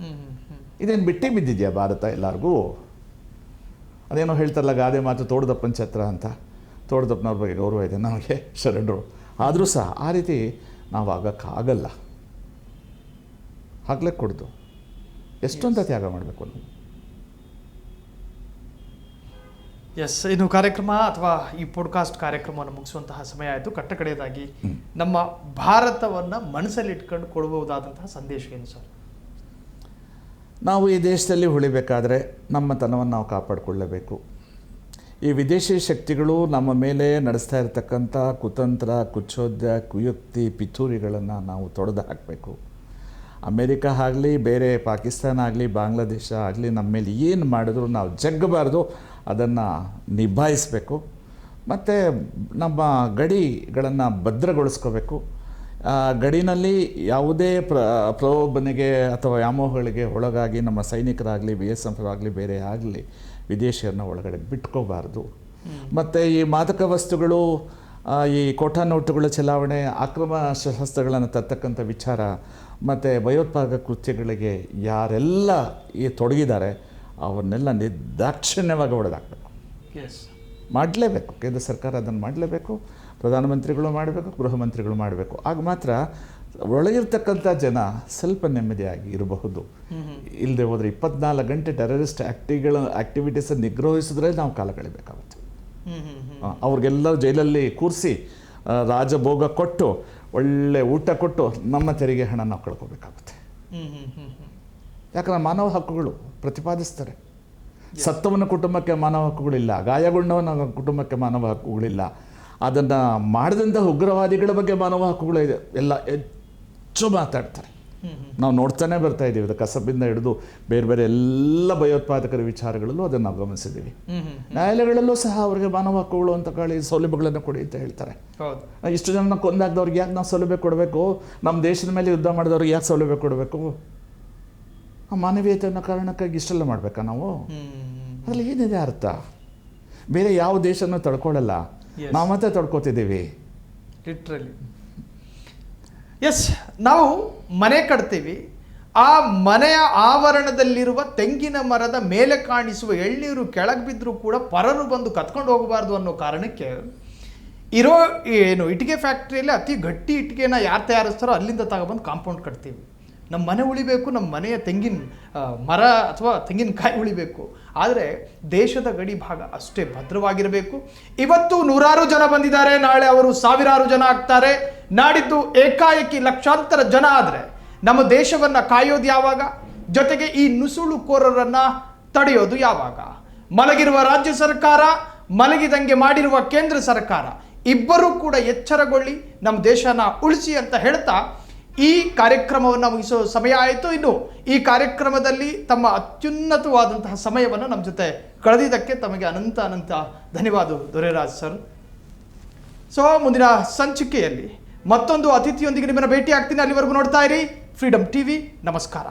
ಇದೇನು ಬಿಟ್ಟೇ ಬಿದ್ದಿದೆಯಾ ಭಾರತ ಎಲ್ಲರಿಗೂ? ಅದೇನೋ ಹೇಳ್ತಾರಲ್ಲ ಗಾದೆ ಮಾತು, ತೋಟದಪ್ಪನ ಛತ್ರ ಅಂತ. ತೋಟದಪ್ಪನವ್ರ ಬಗ್ಗೆ ಗೌರವ ಇದೆ ನಮಗೆ, ಶರಣರು. ಆದರೂ ಸಹ ಆ ರೀತಿ ನಾವು ಆಗೋಕ್ಕಾಗಲ್ಲ. ಆಗ್ಲಿಕ್ಕೆ ಕೊಡ್ದು ಎಷ್ಟೊಂದು ತ್ಯಾಗ ಮಾಡಬೇಕು ನಾವು. ಇನ್ನು ಕಾರ್ಯಕ್ರಮ ಅಥವಾ ಈ ಪಾಡ್ಕಾಸ್ಟ್ ಕಾರ್ಯಕ್ರಮವನ್ನು ಮುಗಿಸುವಂತಹ ಸಮಯ ಆಯಿತು. ಕಟ್ಟಕಡೆಯದಾಗಿ ನಮ್ಮ ಭಾರತವನ್ನು ಮನಸ್ಸಲ್ಲಿಟ್ಕೊಂಡು ಕೊಡಬಹುದಾದಂತಹ ಸಂದೇಶ ಏನು ಸರ್? ನಾವು ಈ ದೇಶದಲ್ಲಿ ಉಳಿಬೇಕಾದ್ರೆ ನಮ್ಮತನವನ್ನು ನಾವು ಕಾಪಾಡಿಕೊಳ್ಳಬೇಕು. ಈ ವಿದೇಶಿ ಶಕ್ತಿಗಳು ನಮ್ಮ ಮೇಲೆ ನಡೆಸ್ತಾ ಇರತಕ್ಕಂಥ ಕುತಂತ್ರ, ಕುಚೋದ್ಯ, ಕುಯುಕ್ತಿ, ಪಿತೂರಿಗಳನ್ನು ನಾವು ತೊಡೆದು ಹಾಕಬೇಕು. ಅಮೇರಿಕಾ ಆಗಲಿ, ಬೇರೆ ಪಾಕಿಸ್ತಾನ ಆಗಲಿ, ಬಾಂಗ್ಲಾದೇಶ ಆಗಲಿ, ನಮ್ಮ ಮೇಲೆ ಏನು ಮಾಡಿದ್ರು ನಾವು ಜಗ್ಗಬಾರ್ದು, ಅದನ್ನು ನಿಭಾಯಿಸಬೇಕು. ಮತ್ತು ನಮ್ಮ ಗಡಿಗಳನ್ನು ಭದ್ರಗೊಳಿಸ್ಕೋಬೇಕು. ಗಡಿನಲ್ಲಿ ಯಾವುದೇ ಪ್ರಲೋಭನೆಗೆ ಅಥವಾ ವ್ಯಾಮೋಹಗಳಿಗೆ ಒಳಗಾಗಿ ನಮ್ಮ ಸೈನಿಕರಾಗಲಿ, BSF ಆಗಲಿ, ಬೇರೆ ಆಗಲಿ ವಿದೇಶಿಯರನ್ನ ಒಳಗಡೆ ಬಿಟ್ಕೋಬಾರ್ದು. ಮತ್ತು ಈ ಮಾದಕ ವಸ್ತುಗಳು, ಈ ಕೋಟಾ ನೋಟುಗಳ ಚಲಾವಣೆ, ಅಕ್ರಮ ಶಸ್ತ್ರಗಳನ್ನು ತರ್ತಕ್ಕಂಥ ವಿಚಾರ ಮತ್ತು ಭಯೋತ್ಪಾದಕ ಕೃತ್ಯಗಳಿಗೆ ಯಾರೆಲ್ಲ ಈ ತೊಡಗಿದ್ದಾರೆ ಅವನ್ನೆಲ್ಲ ನಿರ್ದಾಕ್ಷಿಣ್ಯವಾಗಿ ಹೊಡೆದಾಕಬೇಕು. ಮಾಡಲೇಬೇಕು. ಕೇಂದ್ರ ಸರ್ಕಾರ ಅದನ್ನು ಮಾಡಲೇಬೇಕು. ಪ್ರಧಾನಮಂತ್ರಿಗಳು ಮಾಡಬೇಕು, ಗೃಹ ಮಂತ್ರಿಗಳು ಮಾಡಬೇಕು. ಆಗ ಮಾತ್ರ ಒಳಗಿರ್ತಕ್ಕಂಥ ಜನ ಸ್ವಲ್ಪ ನೆಮ್ಮದಿಯಾಗಿ ಇರಬಹುದು. ಇಲ್ಲದೆ ಹೋದರೆ 24 ಗಂಟೆ ಟೆರರಿಸ್ಟ್ ಆ್ಯಕ್ಟಿವಿಟೀಸನ್ನು ನಿಗ್ರಹಿಸಿದ್ರೆ ನಾವು ಕಾಲ ಕಳಿಬೇಕಾಗುತ್ತೆ. ಅವ್ರಿಗೆಲ್ಲ ಜೈಲಲ್ಲಿ ಕೂರಿಸಿ ರಾಜಭೋಗ ಕೊಟ್ಟು ಒಳ್ಳೆ ಊಟ ಕೊಟ್ಟು ನಮ್ಮ ತೆರಿಗೆ ಹಣ ನಾವು ಕಳ್ಕೋಬೇಕಾಗುತ್ತೆ. ಯಾಕಂದ್ರೆ ಮಾನವ ಹಕ್ಕುಗಳು ಪ್ರತಿಪಾದಿಸ್ತಾರೆ. ಸತ್ತವನ ಕುಟುಂಬಕ್ಕೆ ಮಾನವ ಹಕ್ಕುಗಳಿಲ್ಲ, ಗಾಯಗೊಂಡವನ ಕುಟುಂಬಕ್ಕೆ ಮಾನವ ಹಕ್ಕುಗಳಿಲ್ಲ. ಅದನ್ನು ಮಾಡಿದಂಥ ಉಗ್ರವಾದಿಗಳ ಬಗ್ಗೆ ಮಾನವ ಹಕ್ಕುಗಳು ಇದೆ, ಎಲ್ಲ ಹೆಚ್ಚು ಮಾತಾಡ್ತಾರೆ. ನಾವು ನೋಡ್ತಾನೆ ಬರ್ತಾ ಇದ್ದೀವಿ. ಕಸಬಿಂದ ಹಿಡಿದು ಬೇರೆ ಬೇರೆ ಎಲ್ಲ ಭಯೋತ್ಪಾದಕರ ವಿಚಾರಗಳಲ್ಲೂ ಅದನ್ನು ನಾವು ಗಮನಿಸಿದ್ದೀವಿ. ನ್ಯಾಯಾಲಯಗಳಲ್ಲೂ ಸಹ ಅವರಿಗೆ ಮಾನವ ಹಕ್ಕುಗಳು ಅಂತ ಹೇಳಿ ಸೌಲಭ್ಯಗಳನ್ನು ಕೊಡಿ ಅಂತ ಹೇಳ್ತಾರೆ. ಇಷ್ಟು ಜನ ಕೊಂದಾಗ್ದವ್ರಿಗೆ ಯಾಕೆ ನಾವು ಸೌಲಭ್ಯ ಕೊಡಬೇಕು? ನಮ್ಮ ದೇಶದ ಮೇಲೆ ಯುದ್ಧ ಮಾಡಿದವ್ರಿಗೆ ಯಾಕೆ ಸೌಲಭ್ಯ ಕೊಡಬೇಕು? ಆ ಮಾನವೀಯತೆ ಅನ್ನೋ ಕಾರಣಕ್ಕಾಗಿ ಇಷ್ಟೆಲ್ಲ ಮಾಡಬೇಕಾ ನಾವು? ಅದರಲ್ಲಿ ಏನಿದೆ ಅರ್ಥ? ಬೇರೆ ಯಾವ ದೇಶನೂ ತಡ್ಕೊಳ್ಳಲ್ಲ, ನಾವು ಮಾತ್ರ ತಡ್ಕೋತಿದ್ದೀವಿ. ಲಿಟ್ರಲಿ ನಾವು ಮನೆ ಕಟ್ತೀವಿ. ಆ ಮನೆಯ ಆವರಣದಲ್ಲಿರುವ ತೆಂಗಿನ ಮರದ ಮೇಲೆ ಕಾಣಿಸುವ ಎಳ್ನೀರು ಕೆಳಗೆ ಬಿದ್ದರೂ ಕೂಡ ಪರರು ಬಂದು ಕತ್ಕೊಂಡು ಹೋಗಬಾರ್ದು ಅನ್ನೋ ಕಾರಣಕ್ಕೆ ಇರೋ ಇಟ್ಟಿಗೆ ಫ್ಯಾಕ್ಟ್ರಿಯಲ್ಲಿ ಅತಿ ಗಟ್ಟಿ ಇಟ್ಟಿಗೆನ ಯಾರು ತಯಾರಿಸ್ತಾರೋ ಅಲ್ಲಿಂದ ತಗೊಬಂದು ಕಾಂಪೌಂಡ್ ಕಟ್ತೀವಿ. ನಮ್ಮ ಮನೆ ಉಳಿಬೇಕು, ನಮ್ಮ ಮನೆಯ ತೆಂಗಿನ ಮರ ಅಥವಾ ತೆಂಗಿನಕಾಯಿ ಉಳಿಬೇಕು. ಆದರೆ ದೇಶದ ಗಡಿ ಭಾಗ ಅಷ್ಟೇ ಭದ್ರವಾಗಿರಬೇಕು. ಇವತ್ತು 100 ಜನ ಬಂದಿದ್ದಾರೆ, ನಾಳೆ ಅವರು 1000 ಜನ ಆಗ್ತಾರೆ, ನಾಡಿದ್ದು ಏಕಾಏಕಿ ಲಕ್ಷಾಂತರ ಜನ ಆದರೆ ನಮ್ಮ ದೇಶವನ್ನು ಕಾಯೋದು ಯಾವಾಗ? ಜೊತೆಗೆ ಈ ನುಸುಳುಕೋರರನ್ನು ತಡೆಯೋದು ಯಾವಾಗ? ಮಲಗಿರುವ ರಾಜ್ಯ ಸರ್ಕಾರ, ಮಲಗಿದಂಗೆ ಮಾಡಿರುವ ಕೇಂದ್ರ ಸರ್ಕಾರ ಇಬ್ಬರೂ ಕೂಡ ಎಚ್ಚರಗೊಳ್ಳಿ, ನಮ್ಮ ದೇಶನ ಉಳಿಸಿ ಅಂತ ಹೇಳ್ತಾ ಈ ಕಾರ್ಯಕ್ರಮವನ್ನು ಮುಗಿಸೋ ಸಮಯ ಆಯಿತು. ಇನ್ನು ಈ ಕಾರ್ಯಕ್ರಮದಲ್ಲಿ ತಮ್ಮ ಅತ್ಯುನ್ನತವಾದಂತಹ ಸಮಯವನ್ನು ನಮ್ಮ ಜೊತೆ ಕಳೆದಿದ್ದಕ್ಕೆ ತಮಗೆ ಅನಂತ ಧನ್ಯವಾದ ದೊರೆರಾಜ್ ಸರ್. ಸೊ ಮುಂದಿನ ಸಂಚಿಕೆಯಲ್ಲಿ ಮತ್ತೊಂದು ಅತಿಥಿಯೊಂದಿಗೆ ನಿಮ್ಮನ್ನು ಭೇಟಿ ಆಗ್ತೀನಿ. ಅಲ್ಲಿವರೆಗೂ ನೋಡ್ತಾ ಇರಿ ಫ್ರೀಡಮ್ ಟಿವಿ. ನಮಸ್ಕಾರ.